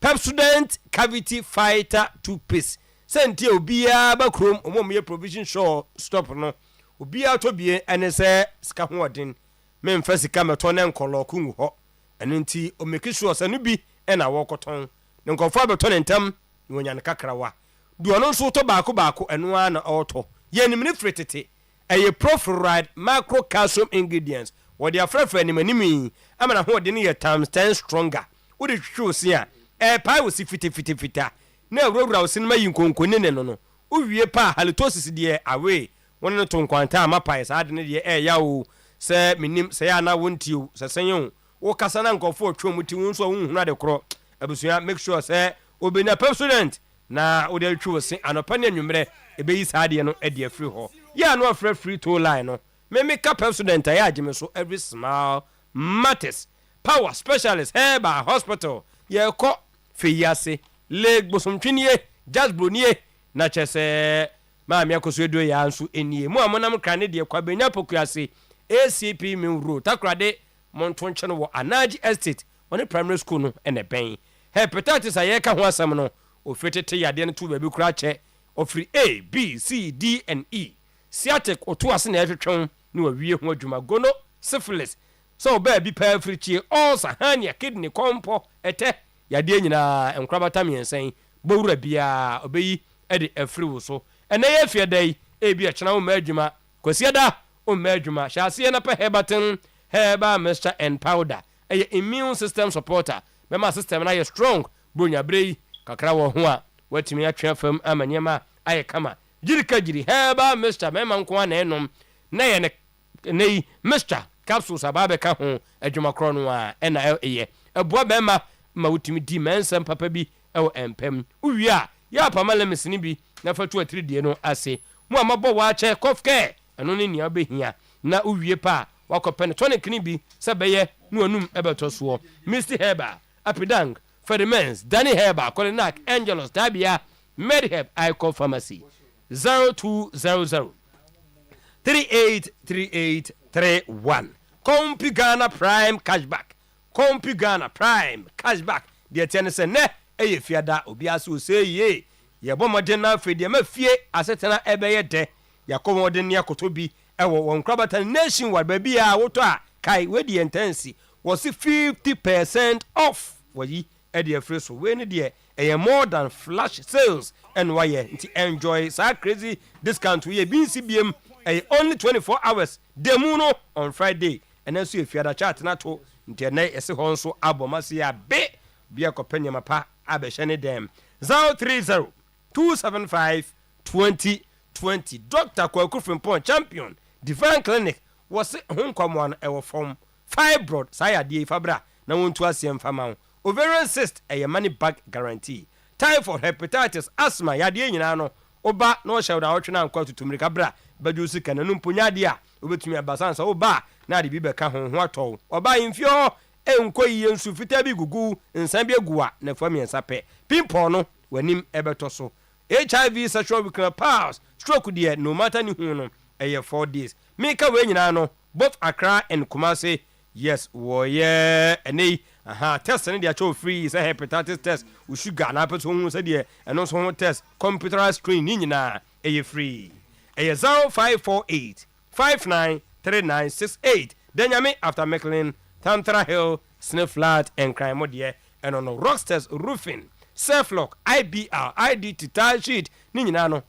Pepsodent Cavity Fighter toothpaste senti obia ba krom omomye provision show stop no obia to bie ene se sika hoodin me mfa sika meto ne nkolo kungu ho eno nti o make sure se no bi ena wokoton ne nkofo abeto ne ntam ne wonya ne kakrawa du no nso to baako eno a na auto ye nim ne fretete eye profluoride macrocalcium ingredients wo dia frefre ni manimi amana ho de ne ye times 10 stronger wo de hwe osi a pai wo si fita na awurawura wo sinema yi nkonkone ne no uwie pa halitosis de awe won no to nkwanta amapai sa de ne de ya wo se minim se ya na wontiu se senyo wo kasa na nkofo twom ti won so won hunu ade kro abusua make sure se obenya Pepsodent na wo de twu se anopa ne anwumre ebeyi sa de no e de free ho ya no free to line no me ka Pepsodent ya agime so every small matters power specialist Heba Hospital ye ko feyase leg bosomtwinie just bronie na chese maami akoso edo ya anso enie mu amonam krane de kwa benya pokuase ACP min road takrade monton chene wo Anaji Estate one primary school no ene ben hepatitis ayeka ho asem no ofetete yade no tu baby kura che ofri A B C D and E sciatic oto ase na etwetwon na wawie ho adwuma gono syphilis so ba bi pa africhie ulcer hernia kidney compo ete yade nyina enkrabata miensen bowura bia obeyi ede afri wo so ene ye fiedai e bia chena wo madwuma kwasiada wo madwuma hyase na pa hebaten Heba mixture and powder eye immune system supporter bema system na ye strong bronya brei kakra wo ho a watimi atwe fam amanyema aye kama jirika jiri Heba mixture mema nko na enom na ye ne mixture capsules ababe ka ho adwuma kro no a ena eye eboa bema ma wutimi di mensem papa bi ewo empem uwie a ya pa malemesini bi na fatu atiri die no ase mu amabo wa che kofke eno ne nia behia na uwie pa wakopene tonic ni bi sebeye nu onum ebeto so Mr Heba Apidang Fedimens Danny Heba Kolinak Angelos Tabia Mediheb Icon Pharmacy 0200 383831 Kompi Ghana Prime Cashback de tiene se ne eye fiada obi aso se ye ye bomode na fedie ma fie asetena ebeye de yakomode ne akoto bi ewo won krabata nation wide baby a woto a kai we die intensi was 50% off wayi e de free so we ne de more than flash sales and why nti enjoy sa crazy discount we be CBM only 24 hours demuno on Friday and so if you ada chat na to nti na ese ho nso abomase ya be bia kopanya mapa abehye dem 030 275 2020 Dr. Kwaku Frimpong champion Divine Clinic was honkwamwan ewo form fibroid sayade fabra na wontu asem fama ovarian cyst money back guarantee typhoid hepatitis asthma yade nyina no oba no shawda wotwena nkwa tutumrika bra badusi kananu mponyade a obetumi abasansa oba na de bi beka ho atɔ oba infio enkoyi yensu fita bi gugu nsan bi agua na fami ensape pimpo no wanim ebeto so HIV sexual weakness pause stroke there no matter ni hu no 4 days meka we nyina no both Accra and Kumasi yes wo ye ene test ne dia cho free say hepatitis test we sugar na peto hu say there eno so ho test computerized screen ni nyina free 0548 593968 Denyame after Mecklin Tantra Hill Sniff Flat and Crime Modie and on Rockstars Roofing Self-Lock IBR IDT tile sheet ni nyina no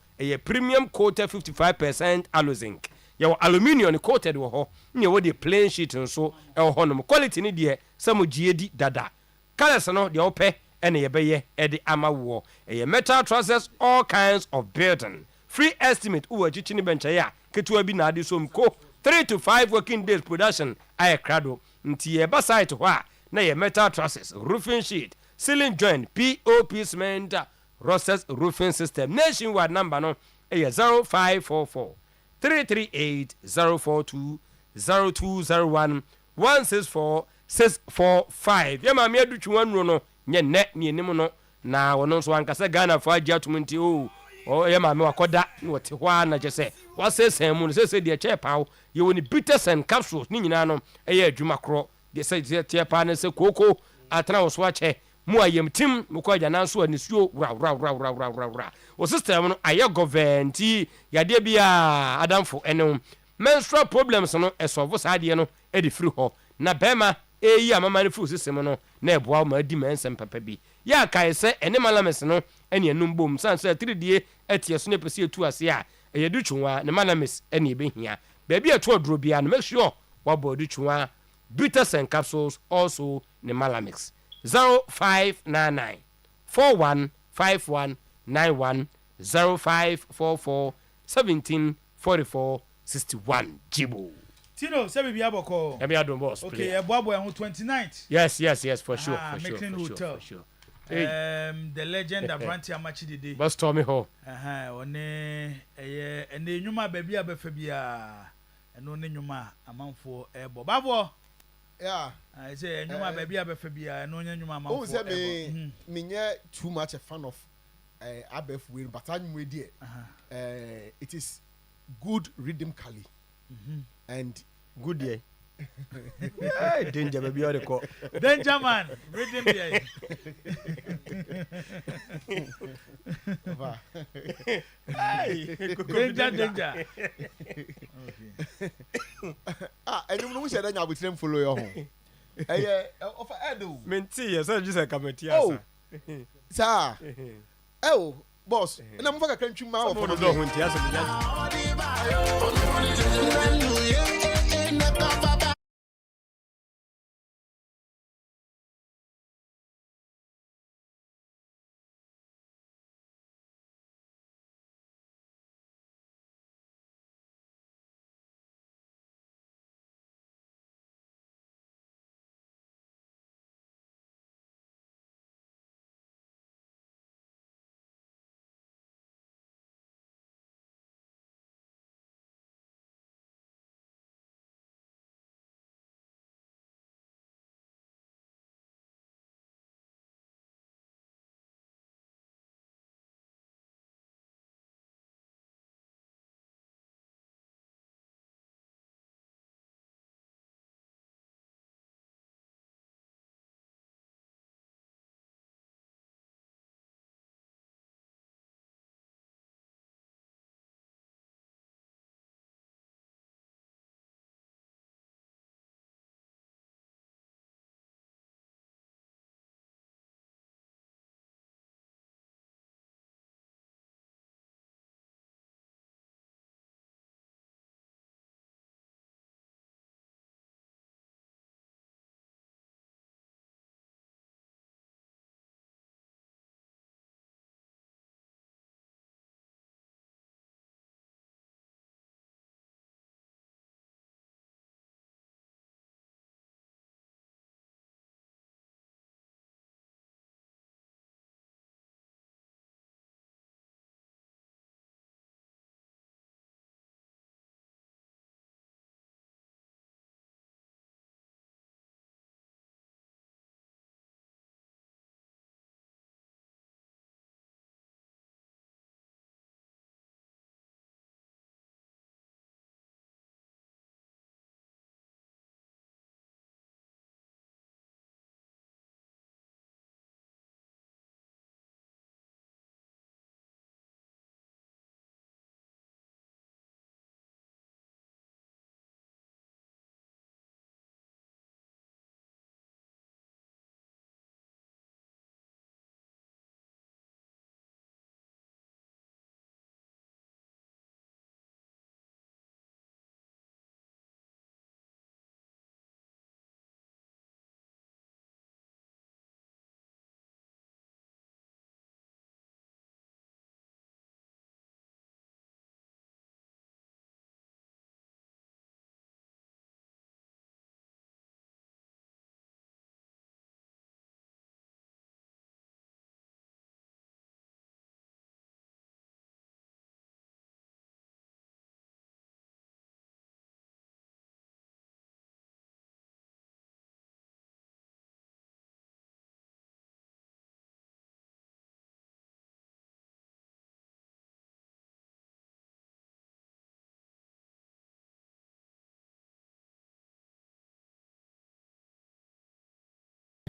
premium coated 55% alu zinc yɛwɔ aluminium coated wɔ hɔ ne yɛwɔ de plain sheet nso ɛwɔ hɔ nom quality ne deɛ sɛ mo gye di dada colors no deɛ wopɛ ɛne yɛbɛyɛ ɛde ama wo ɛyɛ metal trousers all kinds of building free estimate wɔ akyikyiri ne bɛnkyɛe a ketewa bi na ade so mko 3 to 5 working days production ayɛ krado nti yɛba site hɔ a na yɛ metal trousers roofing sheet ceiling joint pop cement rosters roofing system nationwide number no ɛyɛ 0544 338 042 0201 164 645 yɛma me adu twuma nuro no nyɛ nnɛ ne anim no na wɔno nso ankasa Ghana fo agye atom nti yɛma me wakɔda ne wɔte hɔ a na kyɛ sɛ wasɛsɛn mu no sɛsɛ deɛ kyɛ paw yɛwɔ ne bitters and capsules ne nyinaa no ɛyɛ adwuma korɔ deɛ sɛ tiɛ paa ne sɛ kooko atena wo so akyɛ mu ayam tim mukɔ agya nanso a nisuo wra o system no ayɛ governti yadeɛ bi a adamfo ɛne menstrual problems no ɛsɔfo saa adeɛ no ɛde firi hɔ na bɛma eyi amama ne furu system no na ɛboa ma adi mɛnsɛm papa bi yɛ akae sɛ ɛne malames no ɛne ɛnum bom san sɛ tiridie ɛteɛ so ne pɛsɛ etu ase a ɛyɛ du twonwa ne malames ɛne ɛbɛhia baabi ɛto aduro bia no make sure wabɔ du twonwa bitters and capsules also ne malames 0599 415191 0544 1744 61 Jibo. Tino, say we have a call. Let me add boss. Okay, a boy on 29th. Yes, for sure. For sure. The legend of Branty Amachi today. Boss Tommy Ho. On and the Numa baby abefabia and only Numa among for a bobabo. Yeah, I say Numa baby abefabia and only Numa. Oh, say me too much a fan of Abef win, but I'm with you. It is good rhythm Kali. And good day. Danger baby or the call. Danger man, rhythm day. Danger. And you know we said I will train follow your home. Of Edo. Menti, yes, I just a committee. Oh, sir. Oh, boss. And I'm fucking country mouth for the door.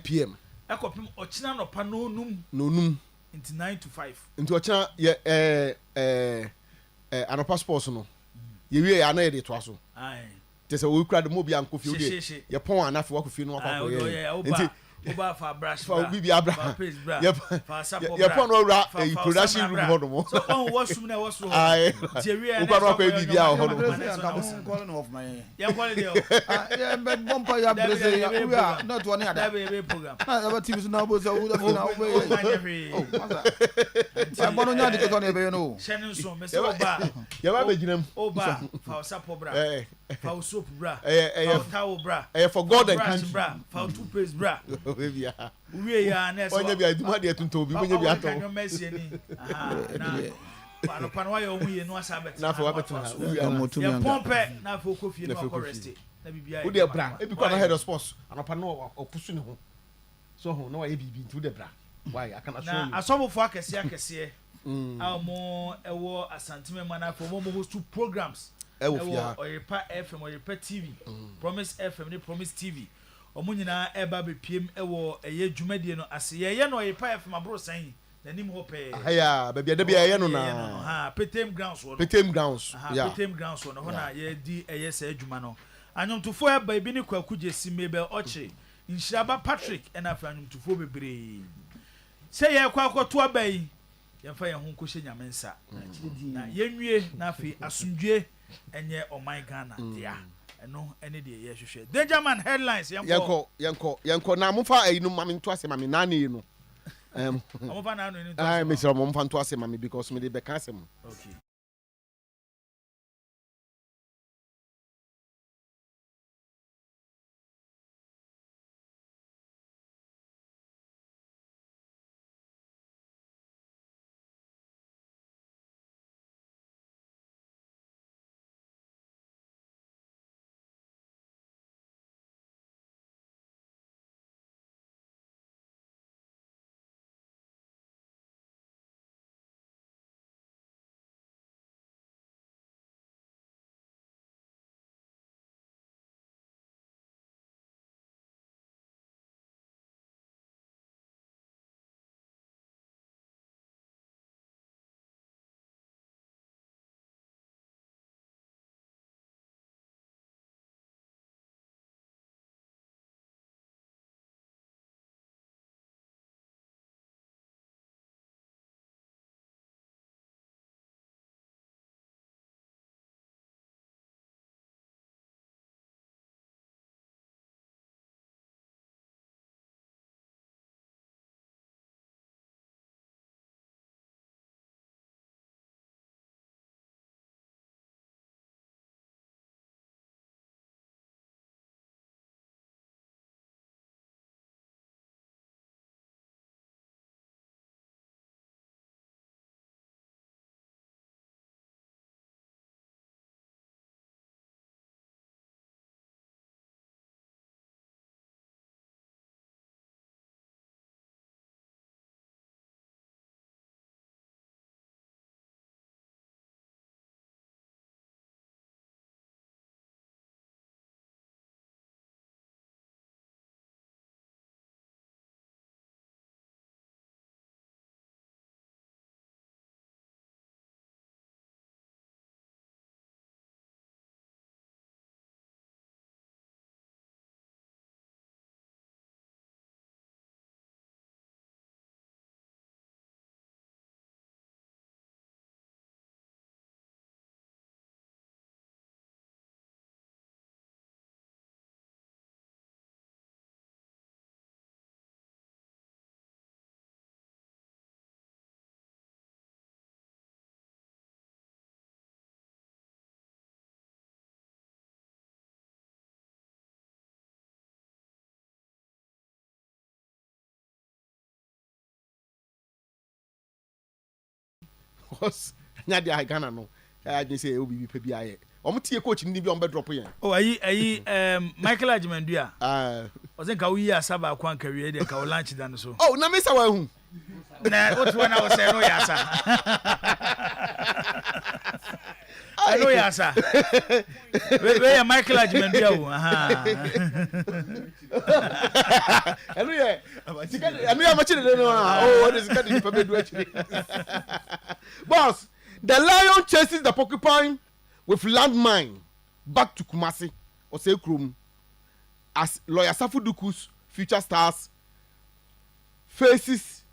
p.m. Ekopim ochina no pa no num into 9 to 5 into ochina ye anopa sports no ye wie ya na ye de to aso ai tese we kura de mo bia nkofi ode ye pon anafi wakofie no akwa ye oba fa brush for bibi abra fa support ye pon no ra production room ho no so on wasum na wasu ho ai tie wie na ukwa kwa bibi a ho no calling of my ya kwale de yeah but bumper ya breze ya we are not one other that be program na teams na bo so we na we oh I want to know the be no shenin so me se oba ye ba beginam oba fa support bra fa soap bra fa towel bra for God and country bra fa toothpaste bra we ya na so onye bia duma de tunto bi onye bia to na pano wa yo hu ye no asabet na fa wa betu ya pompe na fa okofie no forest na bibia wo de bra e bi kwa na head of sports anopa no opusu ne ho so ho na wa ye bibi ntu de bra why akana so na asobofo akese mo ewo asantime mana for mo host two programs ewo Oyerepa FM Oyerepa TV Promise FM ne Promise TV omo nyina eba be piem ewo eye dwumadie no ase ye no Oyerepa FM abro san nanim ho pe aya ba bia da bia ye no na ha Petem grounds yeah Petem grounds no ho na ye di eye sa adwuma no anyomtofo eba bi ne kwakugye simebe oche Nshiraba Patrick ena fa anyomtofo bebre se ye kwa akoto abai yemfa ye ho nkohye nyamensa na yenwie na afi asundwe enye oman Ghana dia eno ene de ye hwehwe Dangerman headlines yanko na momfa ayinu mame nto ase mame na ne no momfa na no ni to ase me sira momfa nto ase mame because me de be ka ase mo okay because nya dia Ghana no I just say obi pe bia ye omo tie coach ni bi on be drop yen oh ayi Michael Ajimandua o zen ka wi asaba kwa nkawie de ka o lunch dan so oh na me sa wa hu na what one I was saying no yasa no yasa we Michael Ajimandua Enu ye. Enu ya machi de no. Oh, what is the pebe do actually. Boss, the lion chases the porcupine with landmine back to Kumasi or say Krum as lawyer Safuduku's future stars faces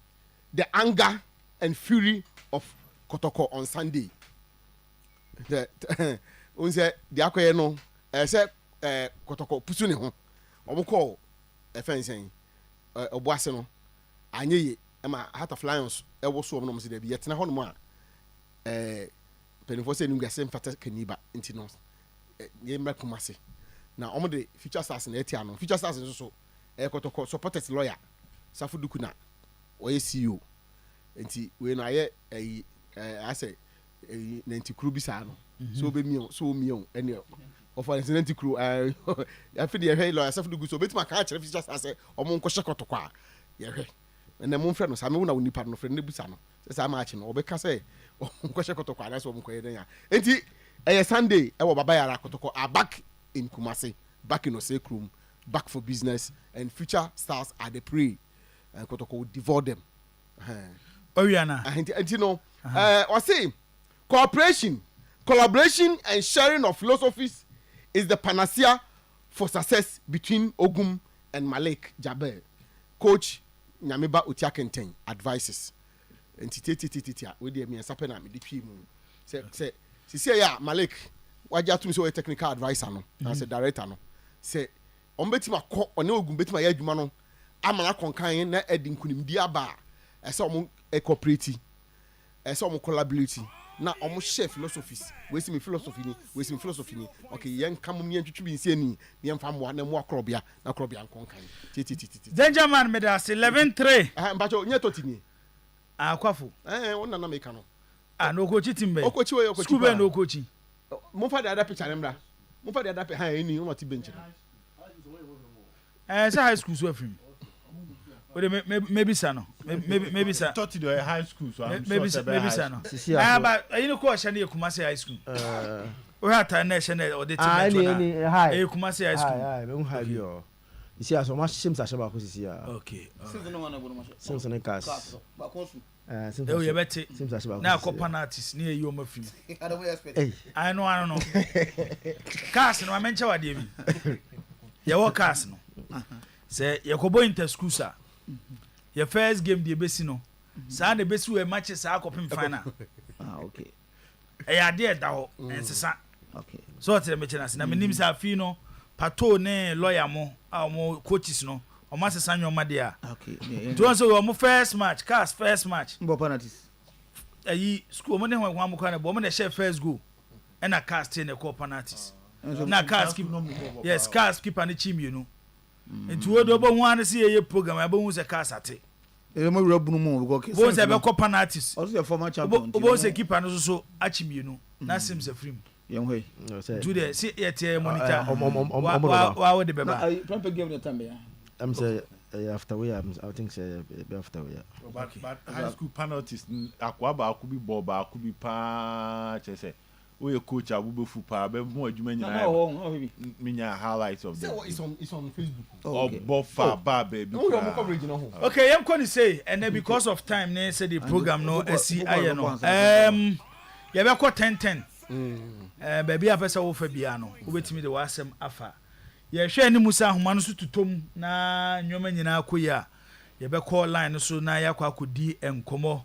the anger and fury of Kotoko on Sunday. The unse the akoye no say Kotoko pusu ne ho omo offense oboase no anyeye ma Heart of Lions e wo so no se de bi yetena ho no a penifo se nungase mfata kaniba nti no ye mra Kumasi na omo de future stars na etia no future stars so Kotoko supporters lawyer Safuduku na oye CEO nti we na ye ase nanti kru bi sa no so be mi so mi on ene of an nanti kru I feel the lawyer Safuduku so betima ka kire future stars omo nko Kotoko a ye hwe na mo mfre no sa me wona woni pa no fre ne busa no sa ma achi no obeka say nko Kotoko a na so mo ko ye dan ya nti Sunday e wo baba yara Kotoko are back in Kumasi, back in Osekrum, back for business, and future stars are the prey. And Kotoko will devour them. Oriana. And you know, I say, cooperation, collaboration, and sharing of philosophies is the panacea for success between Ogum and Malik Jabel. Coach Nyamiba Utiakenten advises. And titi, we dear me and Sapena me DP moon. Say, yeah, Malik. Waja to me so a technical advisor no as a director no say on betima ko one ogun betima ya adwuma no amana konkan na edin kunimdi aba e say omo cooperate e say omo collaborate na omo share philosophies we see me philosophy ni okay yen kam me ntwetwe bi nsi ani me mfa mo na mo akrobia na akrobia konkan titi danger man me da 11-3 mbacho nye totini akwafo wona na make no no coach timbe okochi we okochi school be no coach mo fa the other picture remember mo fa the other picture any o mati bench say high school so afim o de maybe sa no maybe sa taught the high school so maybe sa no but you know coach na Kumasi high school o ha ta na shene o de team na Kumasi high school me high yo isi aso ma shim sa shaba ko sisi ya okay since no cast ba konsu oh you better na ko penalties ni eyi o mafim I know cast no amencha wade bi ye wo cast no say ye ko boy inter school sa ye first game de besi no sa na besi we match sa akopim final okay ya de da ho ensesa okay so tere me chena na menim sa fi no pato ne lawyer mo a mo coaches no o ma sesa nyo ma de a okay to so o mo first match cast first match mbo penalties ayi school mo ne ho mo kwa na bo mo na share first goal and a cast in the call penalties na cast keep yes cast keep an chim you know nti wo do bo ho an se ye program abo hu se cast ate e mo wura bunu mo go bo se be call penalties also the former champion bo se keep an so achim you know na sim se free yemwe to the see yet monitor wa de beba pampe game the time ya I'm say after we I think say after we but high school penalties akwaba akubi boba akubi pa chese we coach abubefu pa be mo adwuma nyina minya highlights of them it's on Facebook oh bofa ba baby okay yam ko ni say and then because of time na say the program no asi aye no ya be ko 10-10 baby afesa wo fa bia no wo betimi de wasem afa ye hwe ani musa ahoma no so tutom na nyoma nyina akoya ye be call line so na yakwa akodi enkomo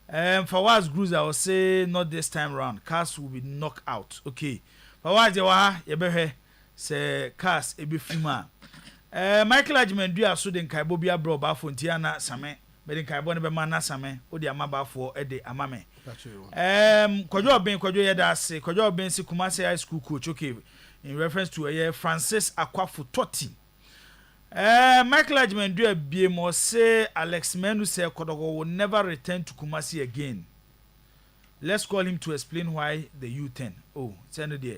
Fawaz Gruza will say not this time round cars will be knocked out okay Fawaz je wa ye be hwe say cars e be fima Michael Ajman dua so den kaibo bia bro ba fontia na same be den kaibo ne be ma na same o de amaba fo e de amame Kojo ye da se Kojo Ben si Kumasi high school coach okay in reference to Francis Akwafu Totti Michael Ajman do a BMO say Alex Menu say Kodogo will never return to Kumasi again. Let's call him to explain why the U10. Oh, send it there.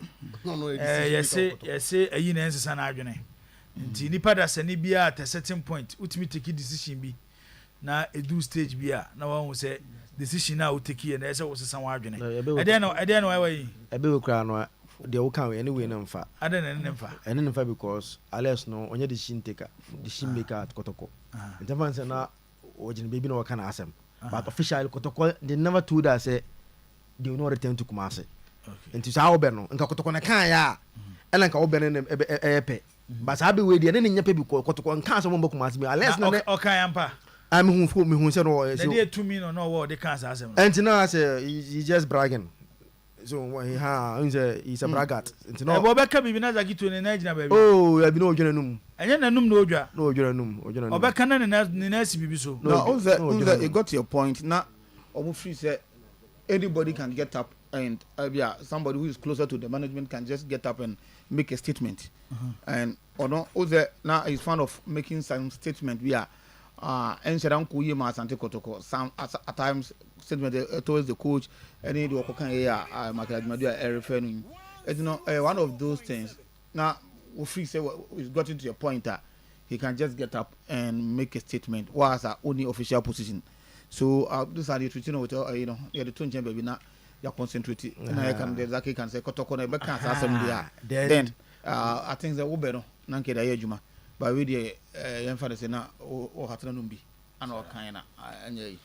Yes, say a union is an argument. Nti nipa da sani bia at a certain point ultimate take decision bi na edu stage bia na one say decision na o take and say was some argument. I don't know why ebe we kra no they will come anyway no mfa adan na mfa and mfa because Alex no onye decision taker decision maker at Kotoko and everyone say na ojin baby no can asem but officially Kotoko they never told us say they will not return to Kumasi nti sa obe no nka Kotoko na kan ya ela nka obe ne epe but abi we dey ne nya pe bi Kotoko nka so mo Kumasi bi Alex na o kan ampa I'm who say no so they 2 million no what they can asem and now say he just bragging so he's a braggart nti no e be ka bibi na zaki to ne na gina baby oh ya bi no odwena num enye na num na odwa no odwena num obe ka na ne si bibi so no you got your point now omo free say anybody can get up and somebody who is closer to the management can just get up and make a statement and or no now is fan of making some statement and said uncle you ma Asante Kotoko some at times statement towards the coach any do okokan Managerial referring you know one of those things now we free say we've got into your point that he can just get up and make a statement was our only official position so those are the treating with the two baby now you concentrate and I can exactly can say Kotoko na be can then I think that we better nanke da yejuma but we dey emphasize na o hatana no bi ana o kan na anya yi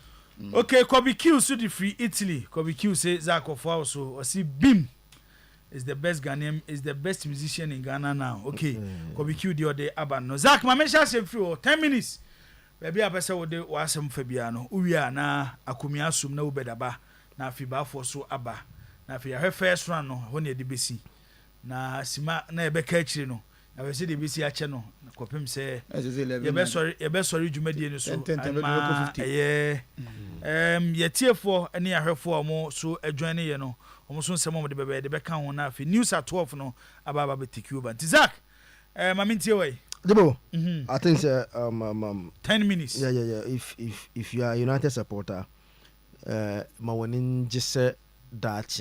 okay Kobe Q so the free Italy Kobe Q say Zakofo also or see Bim is the best Ghanaian is the best musician in Ghana now okay Kobe Q the other aban no Zak ma mention say free 10 minutes baby apese wo de wasem fa bia no uwia na akomi asum na ubedaba na afiba for so aba na afi ya first run no ho ne de besi na sima na ebeka akire no na we say de besi ache no kopem say ye be sorry dwumadie no so ye tiefo ene ahwefo omo so adwan ye no omo so nsem omo de bebe de beka ho na afi news at 12 no aba betiki over Zak mamintie we Debo, I think 10 minutes. Yeah. If you are a United supporter, ma wonin just say that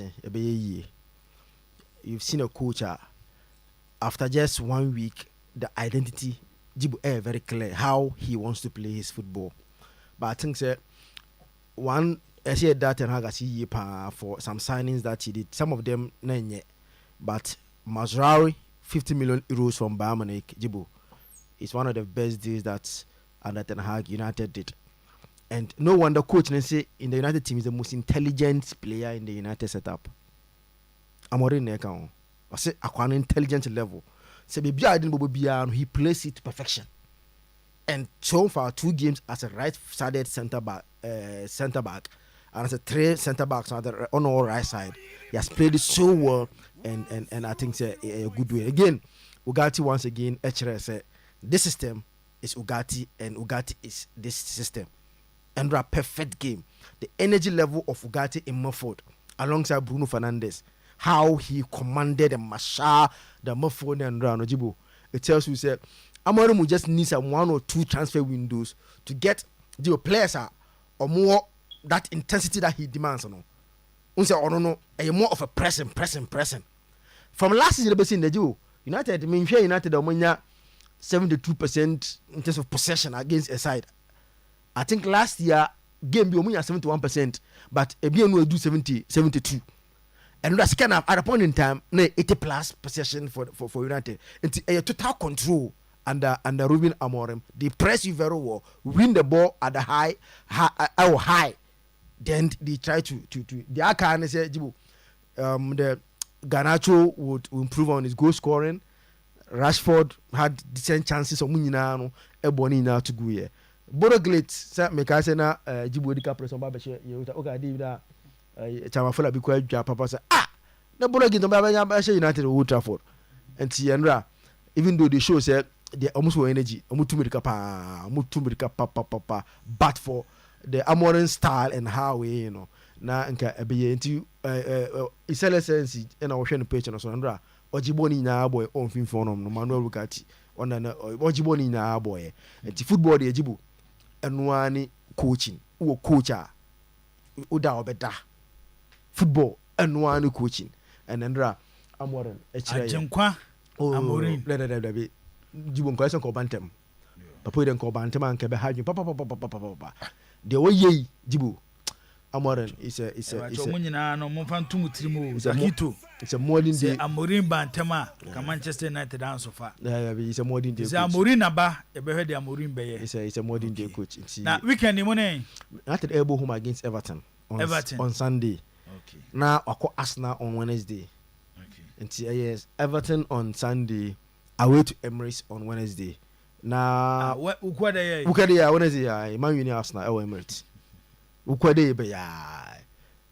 you've seen a coach after just 1 week, the identity Jibu very clear how he wants to play his football. But I think one I said that and Hagasi for some signings that he did. Some of them none but Managerial 50 million euros from Bayern Munich, Jibu. It's one of the best deals that under Ten Hag United did. And no wonder coach say in the United team is the most intelligent player in the United setup. Amorim Neka. I say an intelligent level. So he plays it to perfection. And so far 2 games as a right-sided centre back, and as a 3 centre backs on our right side. He has played it so well, and I think it's a good way. Again, Ugarte once again, HRS this system is Ugarte and Ugarte is this system. And a perfect game. The energy level of Ugarte in Murford alongside Bruno Fernandes, how he commanded and masha the Murford and Ranojibo. It tells you that Amorim just needs 1 or 2 transfer windows to get the players or more that intensity that he demands. A more of a pressing. From last season, the United, United, 72% in terms of possession against a side. I think last year game be 71%, but Ebian will do 72. And that's kind of at a point in time 80 plus possession for United. It's a total control under Ruben Amorim. They press you very well, win the ball at the high. Then they try to the Akane say the Garnacho would improve on his goal scoring. Rashford had decent chances of Munina Ebony now to go here. Boroglit said Mekasena Jibu Capres on Babashe, okay, Divida Chamafola because Papa said, the Borogit on Babashe United Old Trafford. And Tiandra, even though the show said they almost were energy, Mutumika papa, but for the Amoran style and how we, now and can be into it's a sense in our ocean page and Sandra. Ojiboni na boy on film phone no Manuel Bugatti on an Ojiboni na boy and football the Jibu and one coaching or coacher uda obeda football and one coaching and Andra Amorim Ajenkwa Amorim Jibu question ko bantem papa den ko bantem an ke be haju papa the way Jibu Amorin is a modern day. Amorin Bantema, Manchester United and so far. Yeah, it's a modern day. It's Amorin Aba, a behead Amorin Bay. It's a modern day coach. Now weekend the morning. United elbow home against Everton on Sunday. Okay. Now Oko Arsenal on Wednesday. Okay. And yes, Everton on Sunday, away to Emirates on Wednesday. Now Ukwade Wednesday, Man United Arsenal Emirates. Ukwade be ya.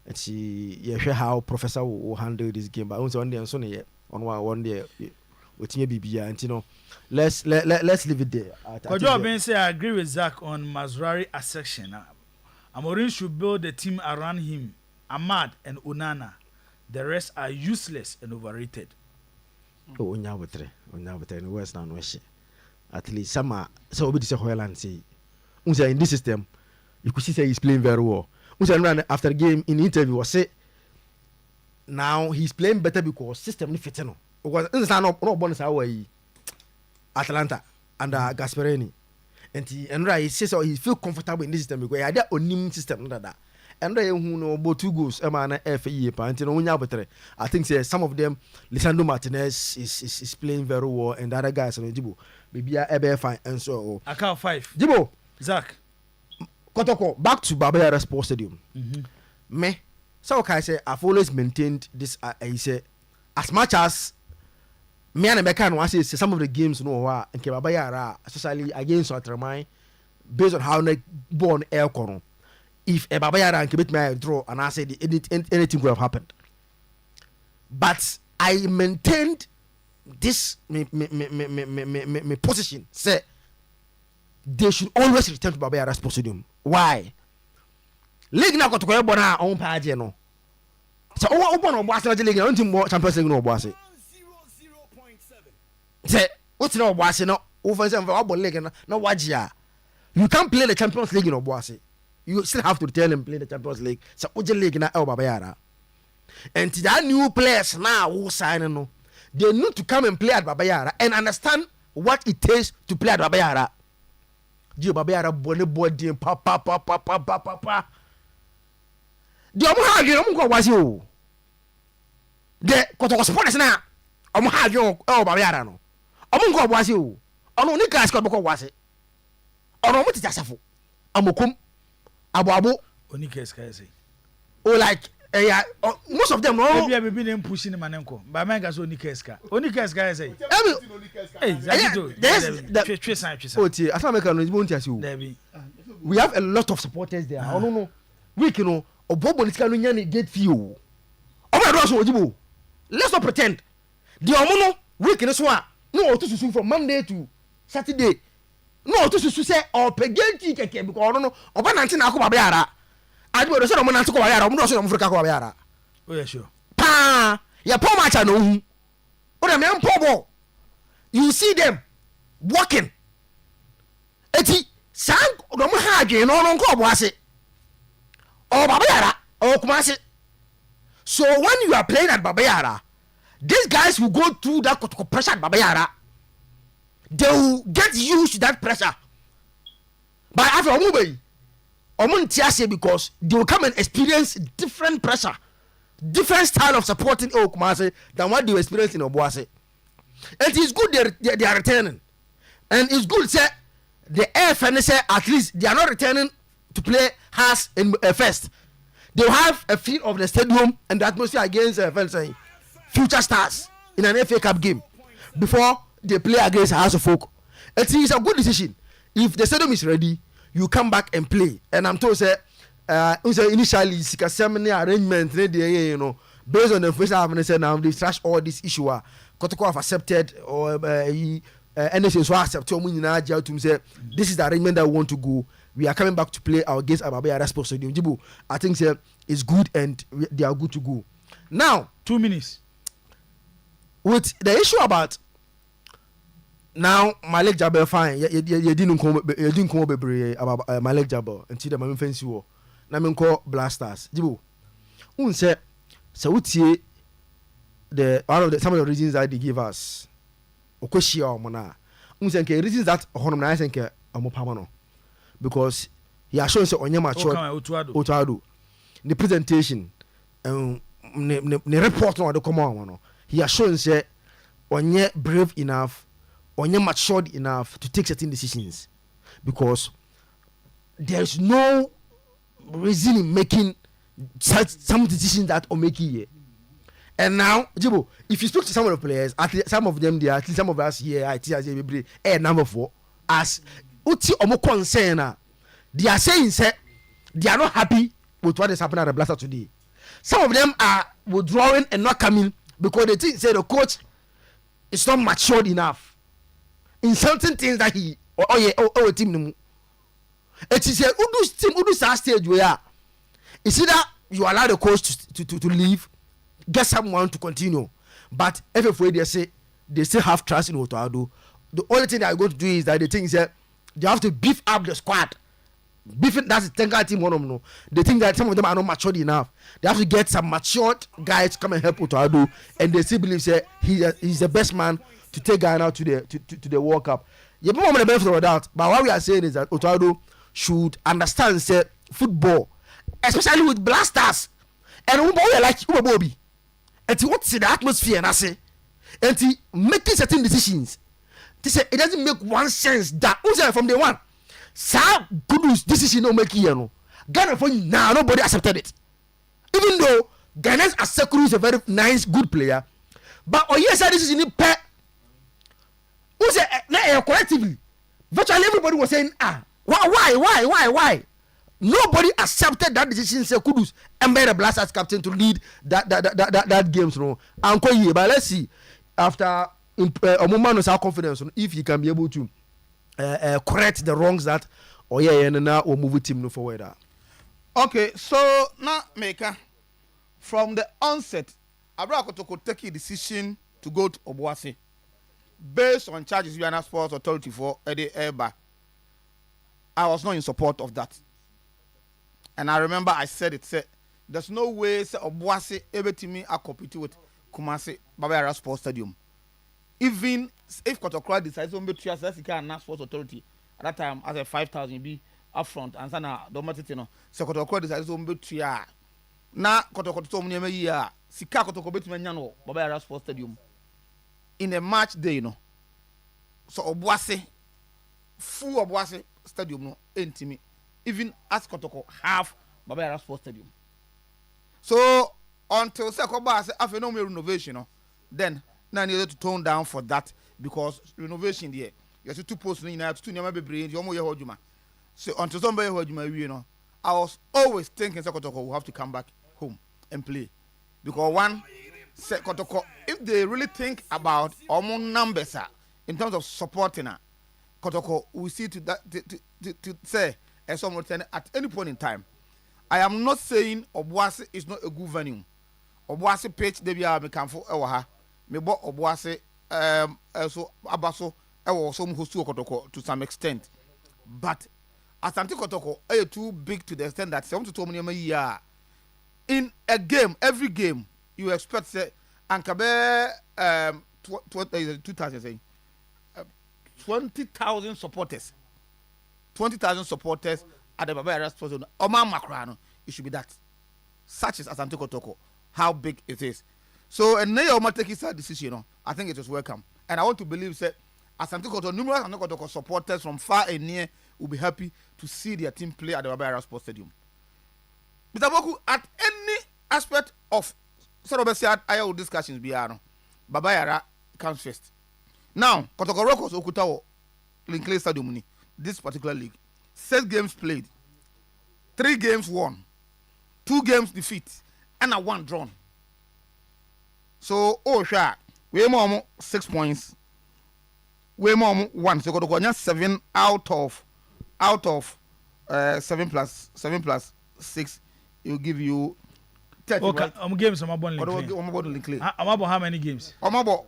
And see, how Professor will handle this game. But on day and Sunday on one day with BB and you know, let's leave it there. I agree with Zach on Mazrari assertion. Amorim should build the team around him. Ahmad and Onana, the rest are useless and overrated. Oh, Onyabutre, in West and West. At least some so be this Hoyland say. In this system, you could see he's playing very well. After the game in the interview was say now he's playing better because system fit no. Because no bonus away Atlanta under Gasperini. And he says so he feel comfortable in this system because he had onim system that. And they who know about 2 goals man FA and I think say some of them Lisandro Martinez is playing very well and the other guys are Jibo maybe are fine and so I count 5 Jibo Zach Kotoko back to Baba Sports Stadium. Me so can I say I've always maintained this I say as much as me and Becca was say some of the games no and Baba Yara especially against Otremai based on how they born air corner. If a Baba Yara can beat me draw and I said anything could have happened. But I maintained this me position. Say they should always return to Baba Yara Sports Stadium. Why? League na koto ko bona on page no. So o bona o boase league na untim Champions League no boase. Say what's no boase no over say o bo league na wajia. You can't play the Champions League no boase. You still have to return and play the Champions League. So Oje League na El Baba Yara. And to that new players now who sign no, they need to come and play at Baba Yara and understand what it takes to play at Baba Yara. Dio Baba Yara bone body pa. The omo ha gye omo ko wase o. The kotoko sports na omo ha gye El Baba Yara no. Omo ko wase o. Ono ni class ko ko wase. Ono mo ti jasafo. Amokum Abu Onikes can say. Oh, like most of them no. Maybe I've been pushing him and but man got Onikes can say. We have a lot of supporters there. Oh no. We can Obobo Niskanunya get few. Oh, let's not pretend. The Omono we can swear. No, to from Monday to Saturday. No, to say or pegenti keke because no oba nanti na akọ Baba Yara. Adi do say no nanti ko Baba Yara, no say no Africa ko Baba Yara. Oh yeah sure. Pa, ya poor match no hu. O dem em poor. You see them walking. Eti sang do mo ha adwen no ko obo ase. O Baba Yara, o kuma ase. So when you are playing at Baba Yara, these guys will go through that pressure at Baba Yara. They will get used to that pressure. But after Omuntiase because they will come and experience different pressure, different style of supporting Okumase than what they experience in Obuase. It is good they are returning. And it's good say the AFN say at least they are not returning to play has in first. They will have a feel of the stadium and the atmosphere against say, future stars in an FA Cup game before they play against a House of Folk. It is a good decision. If the stadium is ready, you come back and play. And I'm told say initially seminar arrangement you know based on the first half and say now they trash all this issue Kotoko have accepted or NSA so accept to say this is the arrangement that we want to go. We are coming back to play our against Baba Yara Sports Stadium. Jibu, I think say it's good and they are good to go. Now 2 minutes. With the issue about now Malik Jabber fine you didn't come about Malik Jabber until the moment fancy war na me call blasters Jibo un say utie the one of the some of the reasons that they give us okoshia omona un say ke reasons that honum na say ke omopama no because he has shown say onye mature Otuado the presentation the report no the come on no he has shown say onye brave enough onye matured enough to take certain decisions because there's no reason in making some decisions that are making here. And now, Jibo, if you speak to some of the players, at least some of them there, at least some of us here, I see as a number 4, as Uti Omo concern, they are saying say they are not happy with what is happening at the Blaster today. Some of them are withdrawing and not coming because they think say the coach is not matured enough in certain things that he team no. It is a Udu stage where it's either you allow the coach to leave, get someone to continue, but every they still have trust in Otoado. The only thing they are going to do is that they think that they have to beef up the squad. That's the Tenga team one of them. They think that some of them are not matured enough. They have to get some matured guys to come and help Otoado, and they still believe that he's the best man to take Ghana to the World Cup. You don't want the benefit of that, but what we are saying is that Otoado should understand say football, especially with blasters, and we like Bobby. And what's the atmosphere and I say, and making certain decisions. They say it doesn't make one sense that from the one. So good decision no make here no. Ghana for now nobody accepted it. Even though Ghana's Asekuru is a very nice good player, but yes, this is in pet. Who say collectively? Virtually everybody was saying why? Nobody accepted that decision. Say Kudus and made a Blasters captain to lead that games. No, but let's see after Omuma knows our confidence if he can be able to correct the wrongs that and now we'll move the team forward. Okay, so now Maker from the onset, Abraham could take a decision to go to Obuasi based on charges Ghana Sports Authority for Eddie Eba. I was not in support of that. And I remember I said there's no way say Obuasi able to me a compete with Kumasi Babayara Sports Stadium. Even if Kotokra decides to be treated as a Sports Authority at that time as a 5,000 be upfront and sana domatitino. So Kotokra decides to be treated. Na Kotokra to me year Sika Kotokra bet me nyano Babayara Sports Stadium in a match day no. So Obuasi full Obuasi Stadium no intimi. Even as Kotoko half Babayara Sports Stadium. So until Sekoba say after no more renovation, then now needed to tone down for that because renovation there. You have to post in to never be brain, you almost heard you. So until somebody heard you, I was always thinking Kotoko will have to come back home and play. Because one Kotoko, if they really think about our numbers in terms of supporting her, Kotoko we see to that to say as someone at any point in time. I am not saying Obuasi is not a good venue. Obuasi pitch debia me kanfo e wo ha. Me bo Obuasi so abaso e wo so mhostu Kotoko to some extent. But Asante Kotoko are too big to the extent that some to tell me year in a game, every game you expect say Ankabe 2000 saying 20,000 supporters. 20,000 supporters at the Babayara Sports Stadium. Oman Makrano, it should be that. Such as Asante Kotoko, how big it is. So, and now Oma take his decision. I think it was welcome. And I want to believe that Asante Kotoko, numerous Asante Kotoko supporters from far and near will be happy to see their team play at the Babayara Sports Stadium. Mr. Poku, at any aspect of our discussions, Babayara comes first. Now, Kotoko Rokos Okutawo, Linkley Stadium. This particular league, 6 games played, 3 games won, 2 games defeat, and 1 drawn. So, we more 6 points. We more 1. So, go to 7 out of 7 plus 6. It'll give you 30. Okay, right? Games. I'm about how many games? I'm about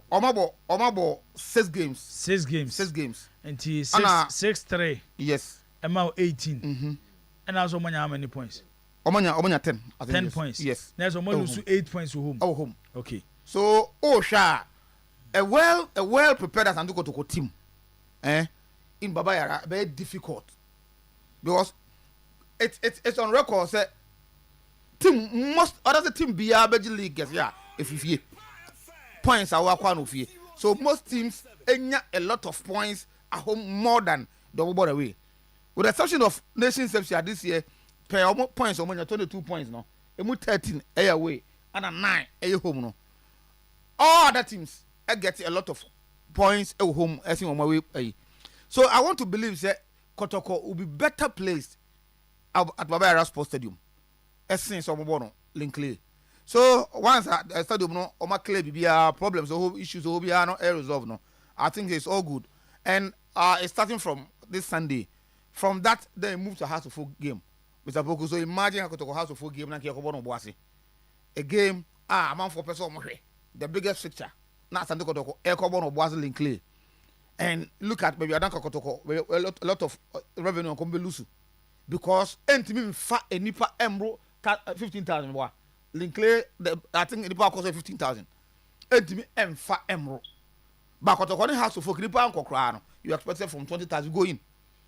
6 games. 6 games. 6 games. And 6-3. Yes. Amount 18. And also how many points? Omanya 10. 10 points. Yes. There's almost 8 points to home. Our home. Okay. So a well prepared as Anduko team, in Babayara very difficult because it's on record say team most other team be a big league yes yeah if you points are wakwa no fie so most teams enya a lot of points at home more than the over away with the exception of Nations FC this year per points or 22 points no emu 13 away and a 9 home no all other teams get a lot of points at home as in on my way so I want to believe that Kotoko will be better placed at Baba Sports Stadium essence of Mobono Linkley. So once at the stadium no Oma Clay be problems or issues will be no resolved no. I think it's all good. And it's starting from this Sunday. From that they move to House of Folk game. Mr. Poku, so imagine how to House of Folk game na Kiyakobono Boase. A game amount for person the biggest fixture. Na Santo Kotoko Ekobono Boase Linkley. And look at maybe Adanka Kotoko a lot of revenue on Kombelusu. Because entimi fa enipa embro 15,000 boy. Linkley I think enipa cost 15,000. Entimi emfa embro. But Kotoko ni House of Folk nipa anko kra no. You expected from 20,000 going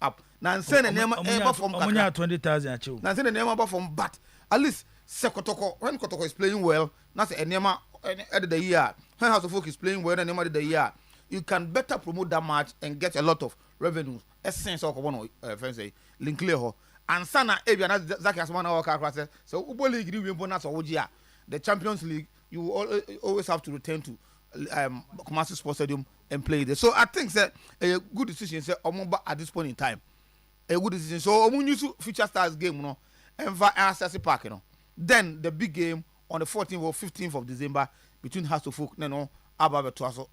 up. Now say the name from Omunya 20,000 achieve. Now say the name from but at least say Kotoko when Kotoko is playing well, now say enema at the year. When House of Folk is playing well and enema the year, you can better promote that match and get a lot of revenues. Essence of one friends say Linkley ho. And sana ebia na Zaki Asmana waka kwase so Ubo League we bonus ojia the Champions League you always have to return to Kumasi Sports Stadium and play there. So I think that a good decision say Omoba at this point in time. A good decision. So Omunyu Future Stars game no and Access Park you know. Then the big game on the 14th or 15th of December between House of Folk no Ababe Twaso.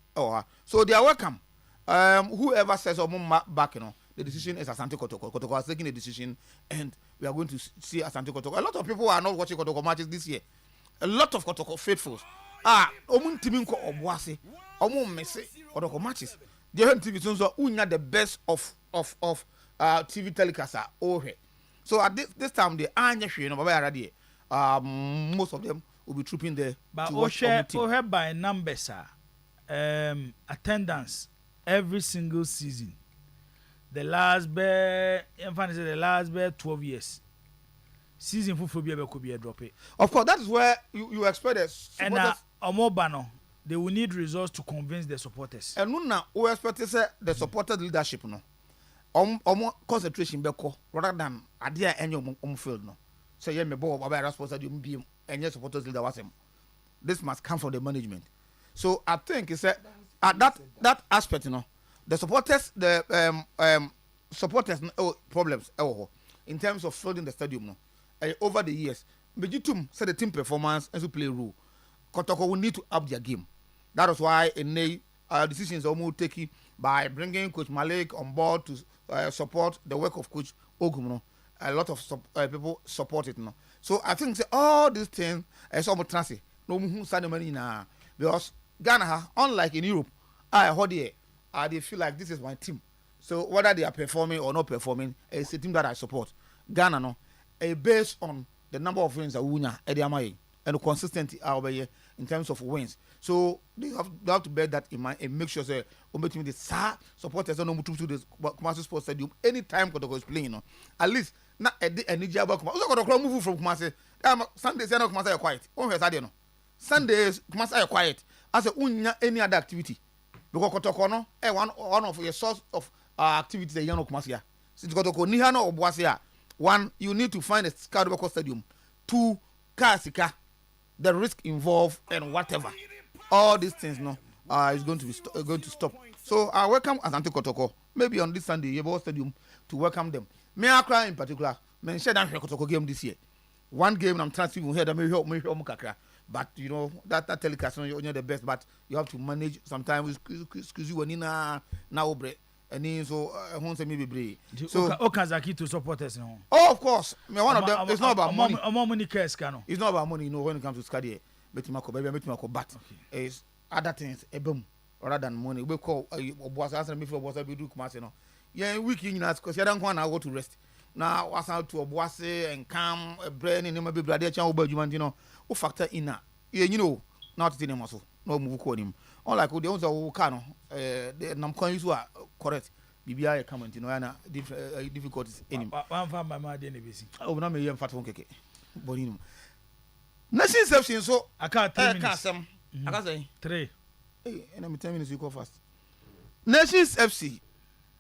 So they are welcome. Whoever says Omumba back you know the decision is Asante Kotoko. Kotoko has taken a decision and we are going to see Asante Kotoko. A lot of people are not watching Kotoko matches this year. A lot of Kotoko faithfuls. Omun Timinko Obuase, Omun Messe, Kotoko matches. The TV so unya the best of TV telecast over. So at this time they are you know already. Most of them will be trooping there. But Oshe by numbers attendance every single season. The last 12 years. Season for phobia could be a drop it. Of course, that is where you expect us. And Omobano, they will need results to convince the supporters. And now we expect the supporters leadership no. Concentration beko rather than idea any field no. So yeah, me boy Baba responsible you be any supporters leader was him. This must come from the management. So I think it's at that aspect you know. The supporters, supporters problems in terms of filling the stadium. No, over the years, Bejitum said the team performance and to play role. Kotoko will need to up their game. That is why decisions are almost taken by bringing Coach Malik on board to support the work of Coach Ogum. No? A lot of people support it. No? So I think all these things is almost transit. No one send money now because Ghana, unlike in Europe, they feel like this is my team. So whether they are performing or not performing, it's a team that I support. Ghana, no, based on the number of wins that we win, and the consistency over here in terms of wins. So they have to bear that in mind and make sure that the supporters don't move to the Kumasi Sports Stadium anytime Kotoko is playing. At least not any job. Also, Kotoko move from Kumasi. Sundays are not Kumasi quiet. Sundays Kumasi are quiet. As any other activity. Because Kotoko no one of your source of activities the young Kumasia. Since Kotoko ni hano obuasia, one you need to find a Skadoboko stadium. Two, Kasika, the risk involved and whatever. All these things no is going to stop. So I welcome Asante Kotoko. Maybe on this Sunday, Yebo Stadium to welcome them. Me Accra in particular, men share down Kotoko game this year. One game I'm trying to hear that me Kakra. But you know that telecast you're the best, but you have to manage sometimes. Excuse you when in now break and so won't say maybe break. So Okazaki to supporters no. Oh, of course. Me one of them. It's not about money. It's not about money. You know when it comes to Skadi, but it's other things. A boom rather than money. We call boss answer me for boss. We do Kumasi no. Yeah, week in us because you don't want to go to rest. Now was out to a boss and come a brain in my baby brother. You know. Who factor in that? Yeah, you know, not in him also. No move call him. Unlike the ones who can, the Namcoins who are correct. BBI comment, you know, and difficulties in him. One for my mother, busy. Oh, no, me fat one cake. Boninum. Nations FC so aka 3 minutes. Aka say 3. Hey, and I'm 10 minutes you go fast. Nations FC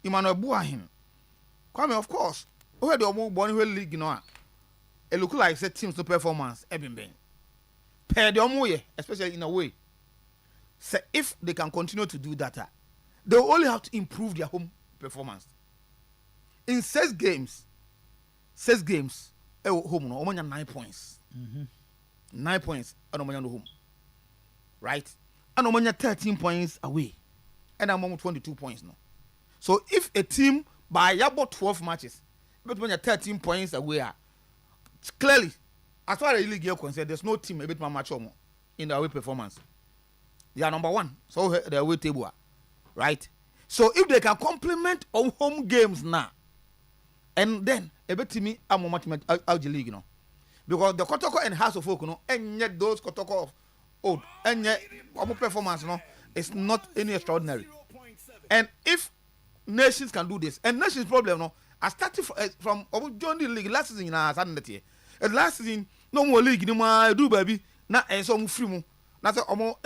Emmanuel Buahin. Kwame, of course. Where the Omo league, you know, it look like say teams to performance. Pair the Omo, especially in a way. Say if they can continue to do that, they will only have to improve their home performance. In 6 games, home no, Omo 9 points. 9 points, and Omo no home, right? And Omo 13 points away, and I'm 22 points now. So if a team by about 12 matches, but when you're 13 points away, clearly, as far as the league is concerned, there's no team a bit more match in the away performance. They are number 1, so the away table, right? So if they can complement on home games now, and then a bit to me, I'm out the league, you know, because the Kotoko and House of Folk, you know, and yet those Kotoko of old, and yet our performance, you know, is not any extraordinary. And if Nations can do this, and Nations problem, no, I started from joining the league last season. Last season, no more league, no more do baby. Now it's almost free mo. Now it's almost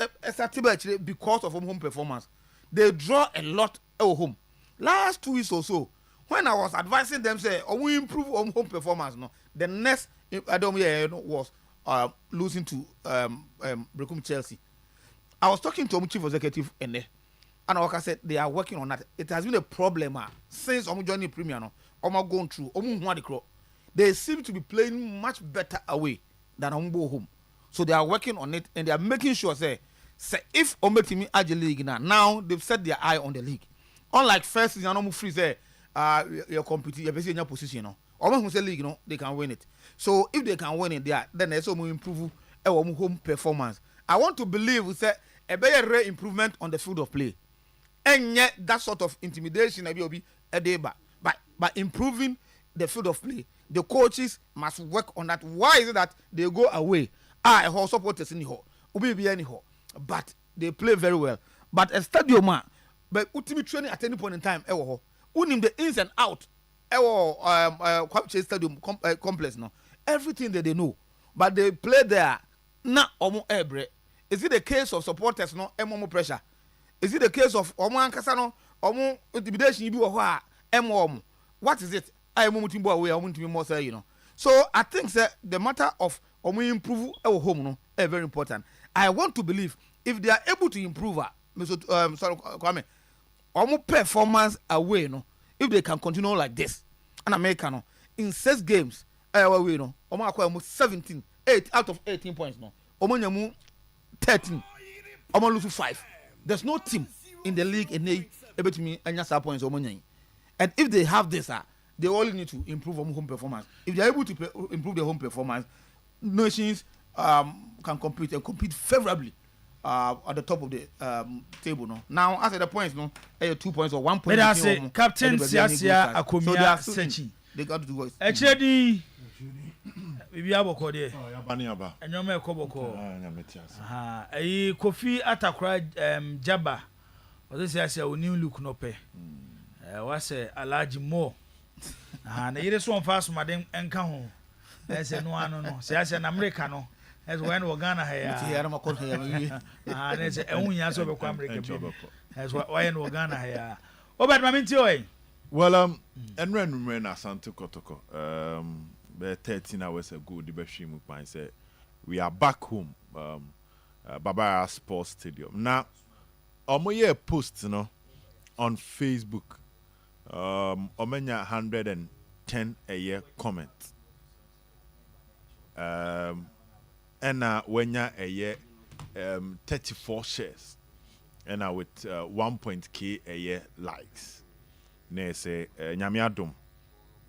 because of home performance. They draw a lot at home. Last 2 weeks or so, when I was advising them, say, "Oh, we improve home performance." No, the next I don't was losing to Recruitment Chelsea. I was talking to chief executive and there. And like I said, they are working on that. It has been a problem since I'm joining Premier. No, I'm going through. They seem to be playing much better away than home. So they are working on it and they are making sure say if Ometimi Aji League now they've set their eye on the league. Unlike first season, I'm free say you're competing, you're basically in your position. No, almost say league, they can win it. So if they can win it, then there's some improve home performance. I want to believe we say a better improvement on the field of play. And yet that sort of intimidation will be a day by improving the field of play. The coaches must work on that. Why is it that they go away? A whole supporters in the hall, but they play very well. But a stadium, but ultimate training at any point in time, unim the ins and out, stadium complex no, everything that they know, but they play there. Na omo ebre. Is it the case of supporters no emomo pressure? Is it the case of omo ankasa no omo intimidation you do or emo? What is it? I want to away. I want to be more say, you know. So I think that the matter of omo improve our home no is very important. I want to believe if they are able to improve Kwame, omo performance away no, if they can continue like this, and America no in 6 games away no, omo akwa almost 17, 8 out of 18 points no, omo nyamu 13, omo lose 5. There's no team in the league and they able to me anya points omo nyan. And if they have this, they only need to improve on home performance. If they are able to improve their home performance, nations can compete and compete favorably at the top of the table. No, now as at the points, 2 points or 1 point. But I say Captain Siasia Akomia Sechi. They got to do what? Actually, we have a code there. Yabaniaba. And you may come call. A Kofi Atakra Jabba. What is I say? We new look no pay. Was a large more. And it is one fast, madam, and come home. As a no one, no, say as an American, as when we're gonna have. And it's a own years of a American, as what we're gonna have. Oh, but my minty. Well, and when I Santo Kotoko, 13 hours ago, the Bashim Pine said, we are back home, Baba Sports Stadium. Now, Omoye post, on Facebook. Omenya 110 a year comment. And wenya a year 34 shares. And with 1.k a year likes. Ne say Nyamiadum.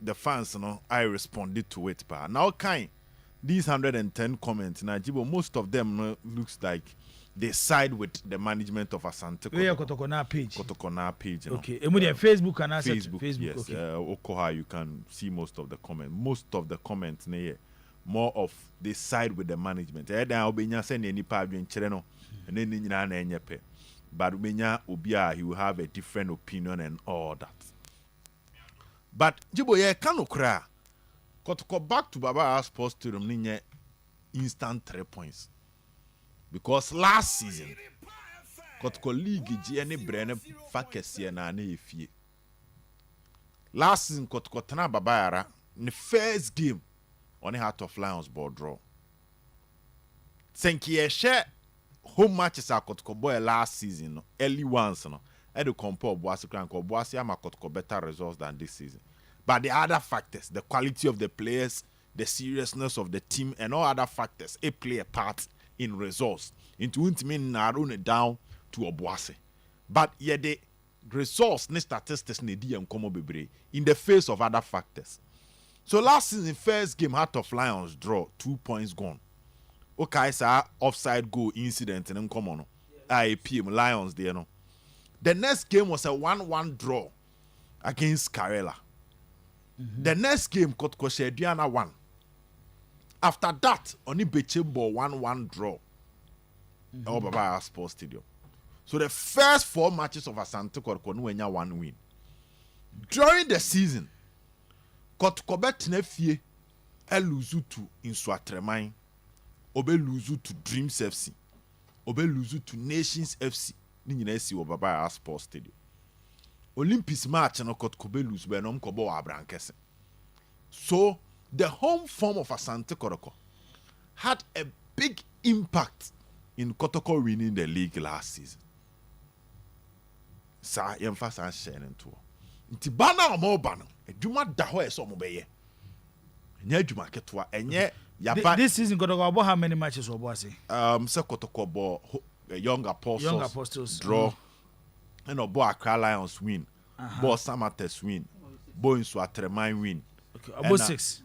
The fans I responded to it pa. Now these 110 comments now most of them looks like they side with the management of Asante. We are Kotokona page. Kotokona page. Okay. Facebook and Facebook. Yes. Okay. Okoha, you can see most of the comments. Most of the comments, more of they side with the management. Then I'll be sending any part in Chireno, and then in but Ubia, he will have a different opinion and all that. But Jibo, ye cannot cry. Kotoko back to Baba Sports to the instant 3 points. Because last season, Kotoko League GN Brene Fakesia na efie. Last season, Kotoko Tana Babayara, in the first game, on the Heart of Lions ball draw. Senki share home matches are Kotoko boy last season, no, early ones, no. I do compare Boasi Kranko, Boasi ama Kotoko better results than this season. But the other factors, the quality of the players, the seriousness of the team, and all other factors, it play a part in results. Into mean narrowing it down to Obuasi. But yet the results, the statistics, in the face of other factors. So last season, first game, Heart of Lions draw, 2 points gone. Okay, sir, offside goal incident in common. IAPM Lions there no. The next game was a 1-1 draw against Karela. The next game got Koshediana 1. After that, only Bechimbo 1-1 draw. All Baba Sports Stadium. So the first 4 matches of Asante Kotoko 1 win. During the season, Kotoko Betnefie eluzu to Inswatremai. Obe luzu to Dreams FC. Obe luzu to Nations FC. Ni si Baba Sports Stadium. Olympics match no Kotoko be lose be no mkobo abrankese. So the home form of Asante Kotoko had a big impact in Kotoko winning the league last season. Sa yemfasa share nto. Nti bana omo bana adwuma da ho eso mo beye. Enya adwuma ketwa enye yaba. This season Kotoko about how many matches Obuasi? Se Kotoko bo Young Apostles draw. And Obo Accra Lions win. Bo Samates win. Bo Inswatremai win. Okay, about 6.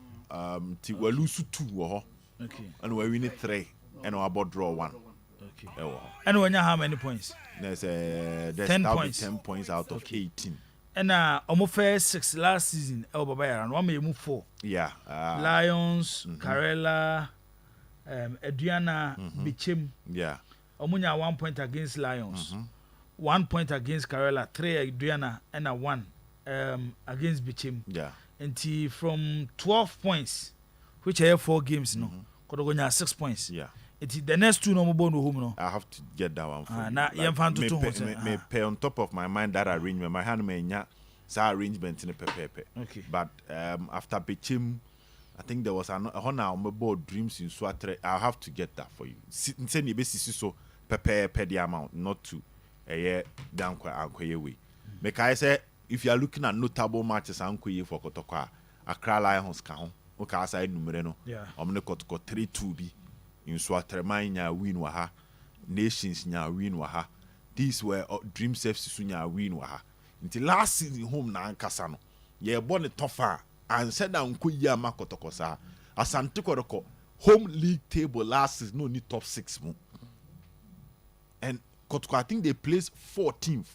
We lose 2 Okay. And we win 3 and we about draw 1. Okay. And when you how many points? There's 10 points. 10 points out of 18. And almost first 6 last season. And one may move 4. Yeah. Lions, Karela, Adriana, Bichim. Yeah. Omunya 1 point against Lions. 1 point against Karela, 3 Adriana, and 1 against Bichim. Yeah. And from 12 points, which are 4 games, no, Kodogonya 6 points. Yeah. The next 2 no more home, no. I have to get that one for you. Now, me pay on top of my mind that arrangement. My hand may not arrangement in the pepe. Okay. But after Bichim, I think there was an honor on my board Dreams in Swatre. I'll have to get that for you. Send you basically so pay the amount, not to a year down way. Make I say if you are looking at notable matches for Kotoko, Accra Lions count. Okay, I say numero. Yeah. I'm gonna Kotoko 3-2 be in Swatremai nya win waha, Nations nya win waha. These were Dreams FC nya win waha. Until last season home na Ankasano. Ye born a tougher and said that Nkuya Makotoko sa. Asante Kotoko home league table last season no need top 6 mo. And Kotoko I think they placed 14th,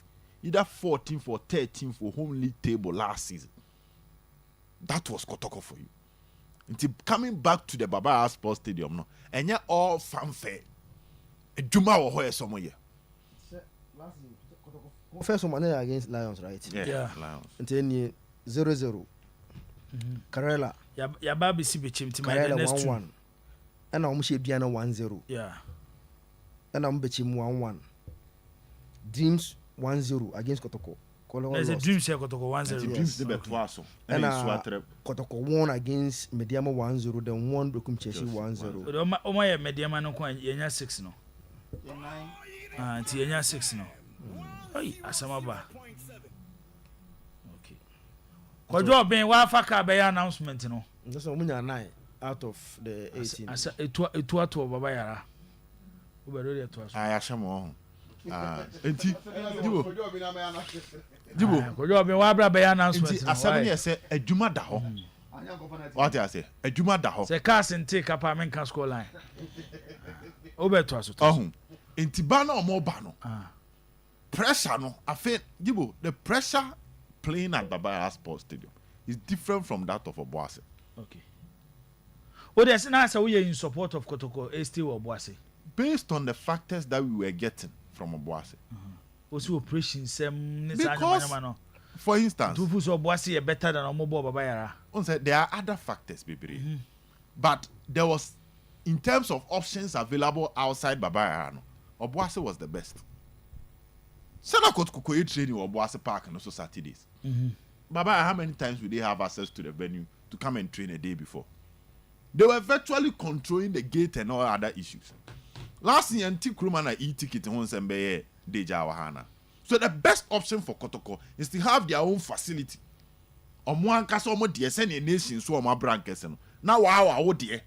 either 14th or 13th for home league table last season. That was Kotoko for you. Until coming back to the Baba Sports Stadium no, and yet all fanfare. A Juma or where somewhere. First one against Lions, right? Yeah. Lions. And then 0-0. Karela. Ya baby si Bichim to my Karela next 1-1. And I'm Biana 1-0. Yeah. And I'm Bichim 1-1. Dreams 1-0 against Kotoko. There's a Dreams here Kotoko 1-0. Dreams the Betwaso. And Kotoko won against Mediama 1-0, then won Brokum Chelsea 1-0. Oma Mediama no kwa yenya 6 no. Nti yenya 6 no. Oi, asamaba. Okay. Kwajo ben wa faka be announcement no. That's Omunya 9 out of the 18. Asa etu ato baba yara. Obedo de to aso. Ayashamo. Enti Jibo. Kwajo ben wa bra be announcement. Enti asem ne say adwuma da ho. What I say? Adwuma da ho. Say cast and take up men can score line. Obeto aso. Enti ba na omo ba no. Pressure no, I feel Jibo, the pressure playing at Baba Sports Stadium is different from that of Obuasi. Okay. Oh, there's an answer we are in support of Kotoko ST or Obuasi. Based on the factors that we were getting from Obuasi. Also operations because, for instance, Obuasi are better than Omobo Baba Yara. There are other factors, baby. But there was in terms of options available outside Babaya, Obuasi was the best. Sana Kotkoko training Obuasi Park and also Saturdays. Babaya, how many times would they have access to the venue to come and train a day before? They were virtually controlling the gate and all other issues. Last year, Ntikrumana e-ticket on Sembeye Deja Wahana. So the best option for Kotoko is to have their own facility. Omo ankasa omo de send a nation so omo brankes no. Now wow dear.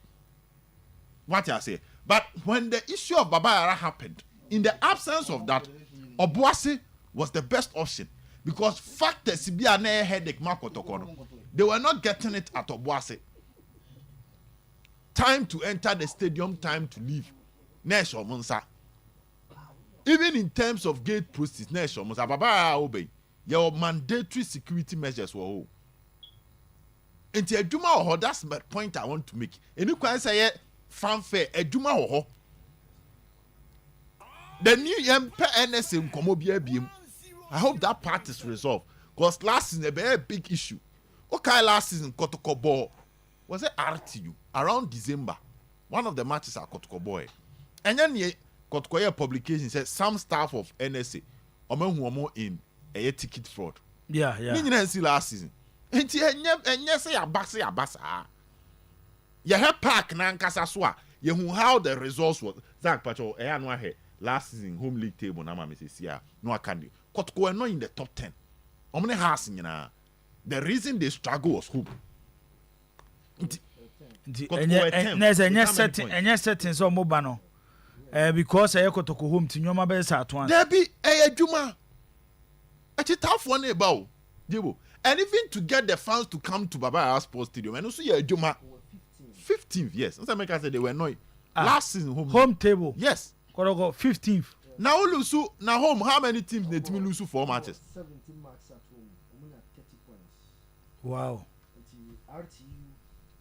What I say? But when the issue of Baba Yara happened, in the absence of that, Obuasi was the best option because factors be an headache Kotoko. They were not getting it at Obuasi. Time to enter the stadium, time to leave. Nesho Monsa. Even in terms of gate process, Nesho Monsa Baba obey. Your mandatory security measures were all. And Eduma, that's the point I want to make. And you can say fanfare Eduma. The new NSA Komobia. I hope that part is resolved. Because last season a very big issue. Okay, last season Kotoko Ball was it RTU around December. One of the matches at Kotoko Boy. And then Kotoko publication said some staff of NSA omo in a ticket fraud. Yeah. You didn't see last season. And yes, say abasa. You have park na nkasa so a you how the results was. Zach Pacho last season home league table na mama say no akandi. Kotoko no in the top 10. Omne has nyina. The reason they struggle was hope. Any settings or mobano. Because I go to home to your mother's at once. There be a Juma. It's a tough one about. And even to get the fans to come to Baba Sports Stadium, and also a Juma 15th, yes. Some said they were annoyed. Last season home table. Yes. Gotta go 15th. Now Lusu, now home, how many teams the team lose 4 matches? 17 marks at home. Only at 30 points. Wow. RTU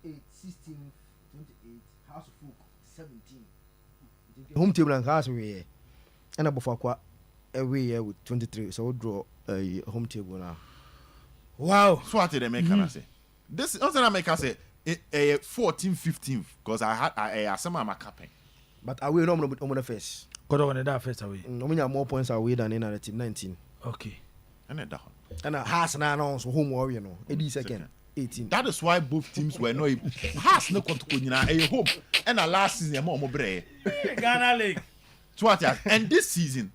8, 16, 28, House of Folk 17. Home table and house away. And above every year with 23. So we'll draw a home table now. Wow. So what did they make can I say? This also make us say a 14, 15 because I some of my capping. But I will not on the face. Got on that first away. No many more points away than in the team 19. Okay. And a house now so home warrior no. It is second 18. That is why both teams were no has no control a home and a last season more bre. Ghana League. So what and this season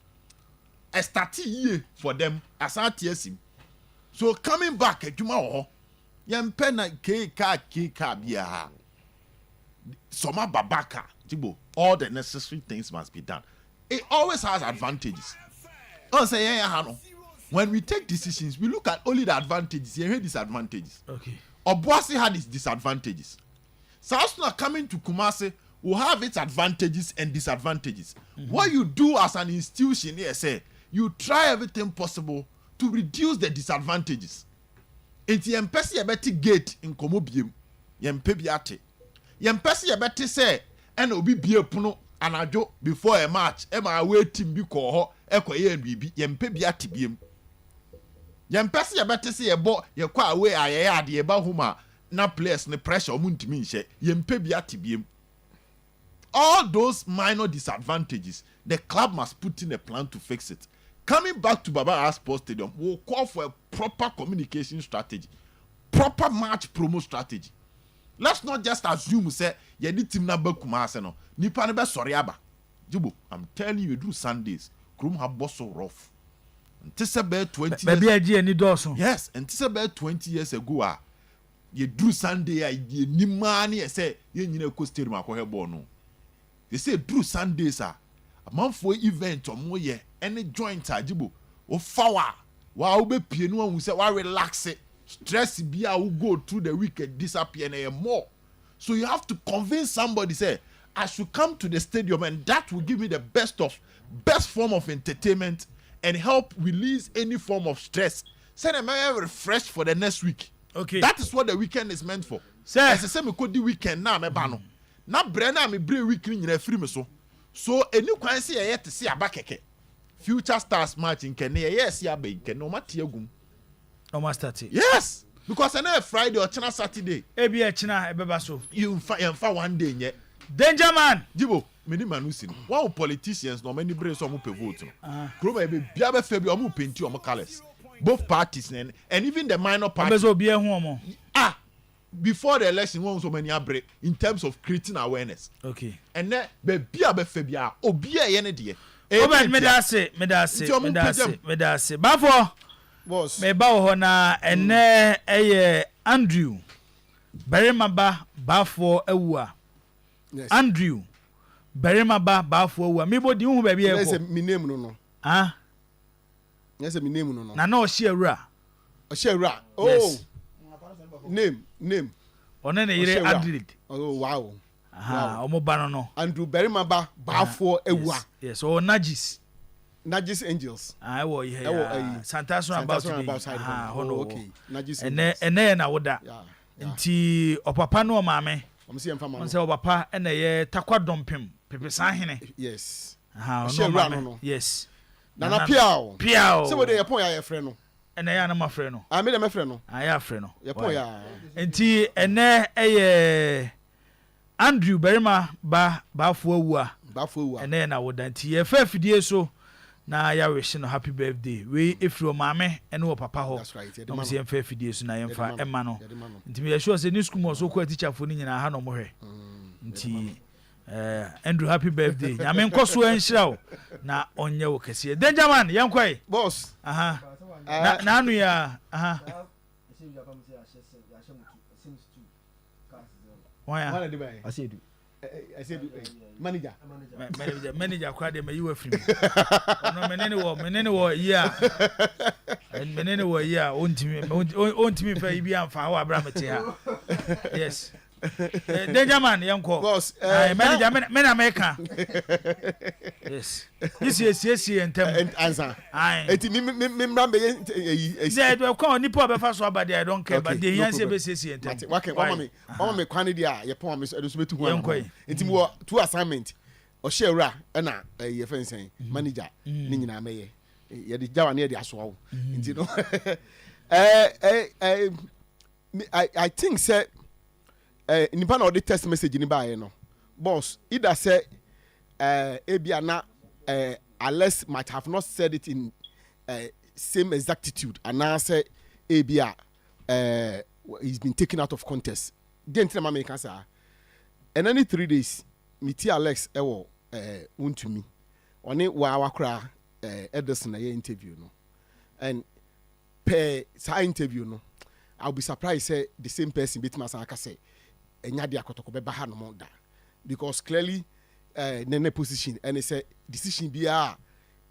a start year for them as our TSM. So coming back at Juma yam pena K bia. Soma babaka Jibo. All the necessary things must be done. It always has advantages. When we take decisions, we look at only the advantages. Here are disadvantages. Okay. Obuasi had its disadvantages. South coming to Kumasi will have its advantages and disadvantages. What you do as an institution here, say, you try everything possible to reduce the disadvantages. It's yempesi yabeti gate in Komobiem, yempebiate. Yempesi yabeti say, and obi bie puno anajo before a match. Ema waiting be call her, ekoye bibi, yempebiate biem. Yempesi yabeti say a bo, ye kwa away a de eba huma, na players ne pressure muntimi nche, yempebiate biem. All those minor disadvantages, the club must put in a plan to fix it. Coming back to Baba Sports Stadium, we'll call for a proper communication strategy, proper match promo strategy. Let's not just assume say you need team number Kumase no. Nipa ne be sorry aba. Jibo, I'm telling you, do Sundays. Krum have boss so rough. Until about 20 years. Maybe any dozen. Yes, until about 20 years ago, you do Sunday, you ni money, say you need a costume akwa no. They say do Sundays a month for event or more year. Any joint ajibo o fawa wa ube pie no hu say wa relax it stress be will go through the weekend disappear and more. So you have to convince somebody say I should come to the stadium and that will give me the best form of entertainment and help release any form of stress. Say them refreshed for the next week. Okay, that is what the weekend is meant for. Say as I say me could the weekend na me ba no na bre na me bre week ni nyina free me so any kwan say yet to see abakeke Future Stars match in Kenya, yes, yeah, but no matter gum. Yes, because I know Friday or China Saturday. Ebi China ebebaso. You for one day yet. Danger man. Jibo, many manusin. Wow, politicians no many brains on mupe vote. Kroma be biabe febi omu penti omu colors. Both parties and even the minor parties. Before the election, one so many abre in terms of creating awareness. Okay. And then be biabe febi obia yene die. Medase. Bafo. Boss. Me ba ho na ene Andrew. Berima ba bafo awua. Yes. Andrew. Berima ba bafo awua. Me bodi hu ba bi e ko. Yes, me name no. Ah. Yes, me name no. Na o share Oshewura. Oh. Yes. Name. One ne yire Adelaide. Oh wow. Aha, omo ba no. Andrew Berima ba bafo awua. Yes, o Najis. Najis Angels. I wo here. Santa so about side. Okay. Najis. Ene na woda. Nti opapa no maame. Omsi emfa ma. Onse opapa ene ye takwa dompem. Pepesa hene. Yes. Aha, no. Yes. Nana Piao. Se we dey pon ya frɛ no. Ene ya na ma frɛ no. Ah me dey me frɛ no. Ah ya frɛ no. Ye pon ya. Nti ene Andrew Berima bafo awua. Ene na woda nti ye fa fidie so na ya wish no happy birthday. We efiri o maame ene o papa ho. That's right. Na mo se fa fidie so na ye fa ema no. Nti me sure say ni school mo so ko teacher fo ni nyina ha no mo hwe. Nti Andrew happy birthday. Nyame nkoso enhyira wo na onye wo kese. Danger man yankwai. Boss. Aha. Na anu ya aha. Why I said manager kwa de mayi wa free. Ono menene wo yeah. Menene wo yeah ontimi fa ibi amfa wa abra mete ha. Yes. Danger man yanko. Boss, manager mena meka. Yes. This is entem answer. Ai. Eti me mrambe say do come nipa obefa so abade I don't care but the yanse be say entem. Wake mama me kwane dia ye pon me so betu ho. Eti mo two assignment Oshewura na ye fensen manager ni nyina meye. Ye di jawa na ye di aso wo. Enti no I think say nipa na the text message ni ba no boss either say ebia na Alex might have not said it in same exactitude and now say ebia he's been taken out of context then tell me can say and any 3 days meet Alex ewo to me oni wa wakra Edison na interview no and per sa interview no I'll be surprised say the same person bit my say enya dia kotoko be ha no da because clearly nene position and say decision bia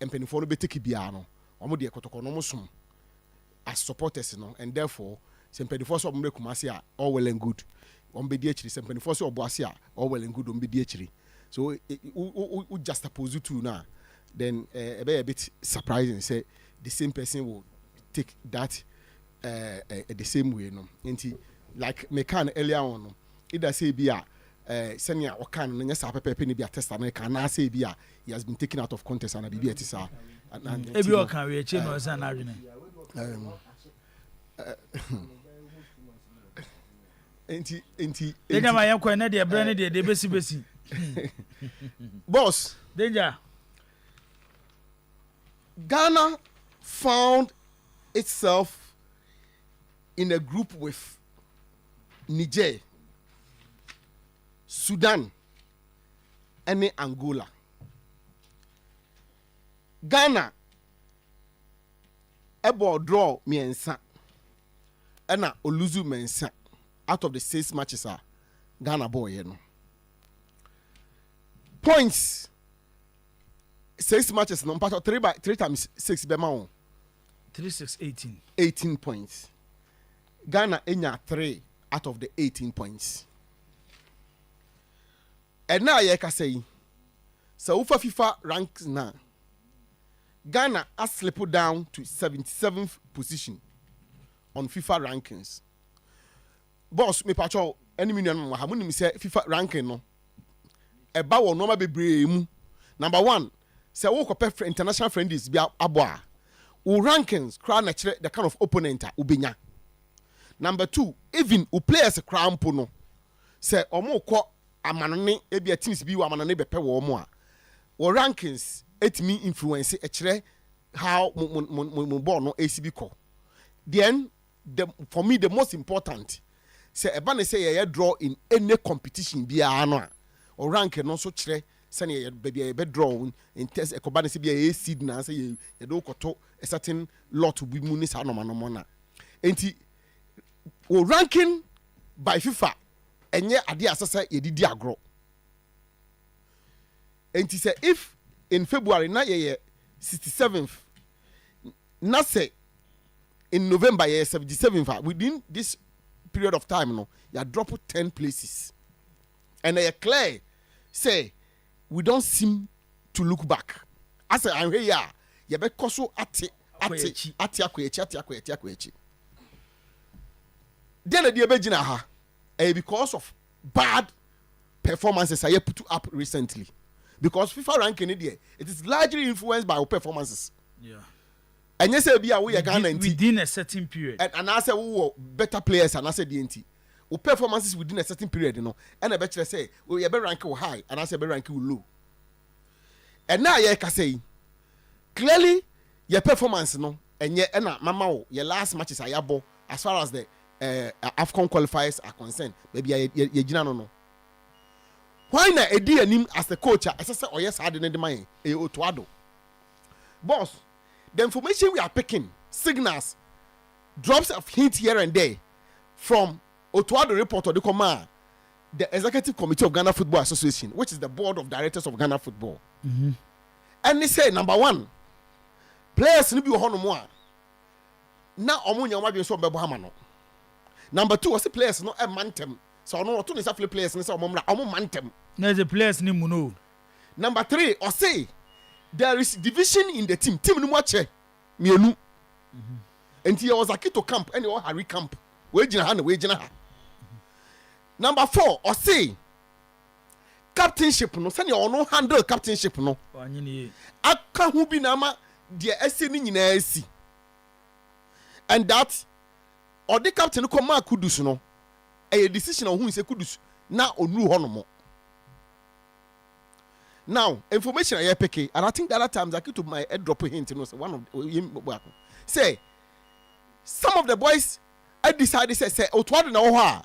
empenifo no be take bia no omo de kotoko no mosom as supporters no and therefore empenifo so omo kumase a all well and good omo be di achiri empenifo so obo ase a all well and good omo be di achiri so we just oppose to na then a bit surprising say the same person will take that the same way no nti like me can earlier on no either say bia senior or can no nyesa pepe ni bia tester no can na say bia he has been taken out of context and bia tisa and ebi o kan we eche no san adwene enti danger ma yankwa na de bre ne de besi boss danger Ghana found itself in a group with Niger, Sudan, and Angola. Ghana ebo draw miensa ena oluzu mensa out of the 6 matches are Ghana boy no points 6 matches no part 3 times 6 be ma 18 points. Ghana enya 3 out of the 18 points. And now you can say, so ufa FIFA ranks now. Ghana has slipped down to 77th position on FIFA rankings. Boss, me patrol any million Mahamuni say FIFA ranking no. Eba wo no ma bebre mu. Number 1, say wo ko perfect international friendlies bia aboa. Wo rankings crown the kind of opponent ubenya. Number 2, even who players crown pono say omo ko amanone ebi teams bi wa amanone bepe wo mo a wo rankings etimi influence e kire how mo ball no ACB ko. Then for me the most important say eba ne say ye draw in any competition bia no a o rank no so kire say ye baby be draw in test e ko ba ne say bia ye seed na say ye do koto a certain lot bi mu ni sa no na enti o ranking by FIFA enye ade asese ye didi agro enti say if in February na ye 67th na say in November ye 77th within this period of time no you drop 10 places and they clear say we don't seem to look back as I'm here you be koso ati akwechi then the be gina ha because of bad performances I put up recently because FIFA ranking it is largely influenced by our performances. Yeah. And you say, be away within a certain period. And I say, who better players, and I say, DNT. Who performances within a certain period, you know. And I bet you say, well, you better rank high, and I say, better rank low. And now, you can say, clearly, your performance, no, and yet, and mama, your last matches are yabo, as far as the AFCON qualifiers are concerned. Maybe you no. Why not a dear him as the coach? As I say, oh yes, I didn't mind a Otuado. Boss, the information we are picking, signals, drops of hint here and there from Otuado report or the command, the Executive Committee of Ghana Football Association, which is the board of directors of Ghana Football. Mm-hmm. And they say, number one, players need to be on now omunya wa bi so bebo hamano. Number two, was players no e mantem. So no to is afle players ni say omomra omo mantem. Na the players ni mu no. Number three, or say there is division in the team. Team ni mo ache mienu. And he was a kid to camp and or Harry camp. We gina ha na we gina ha. Number four, or say captainship no send you no handle captainship no. Aka hu bi na ma de ese ni nyina esi. And that or the captain come ma kudus no. A decision on who is a kudus na onu ho no mo. Now, information I pick, and I think the other times I keep to my head drop hint, you know, one of say some of the boys I decided say Otwado na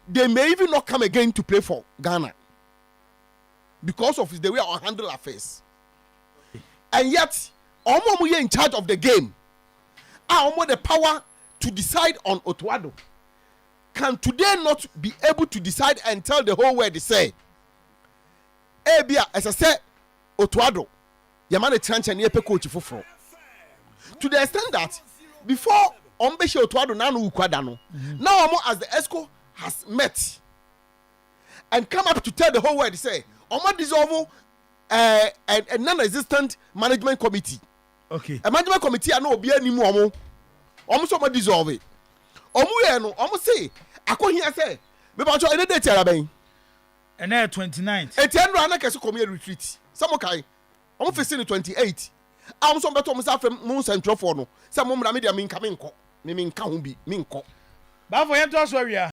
they may even not come again to play for Ghana because of the way I handle affairs. And yet, Omo in charge of the game. Omo the power to decide on Otwado. Can today not be able to decide and tell the whole world they say? Ebia, as I said, Otwado, Yamane Tranch and Yepe coach for. To the extent that before Ombeshe Otwado Nanu Ukwadano, now Omo as the ESCO has met and come up to tell the whole world, say, Omo dissolve a non-existent management committee. Okay. A management committee, I know, be any more. Omo so much dissolve it. Omo say, I can't hear say, maybe I'm trying to date you. And then 29th. And then Rana can come here retreat. Some okay. I'm facing the 28th. I'm some better myself from Moon Central for no. Some moment I mean coming. Me mean can't be. Mean co. But for him to us where we are.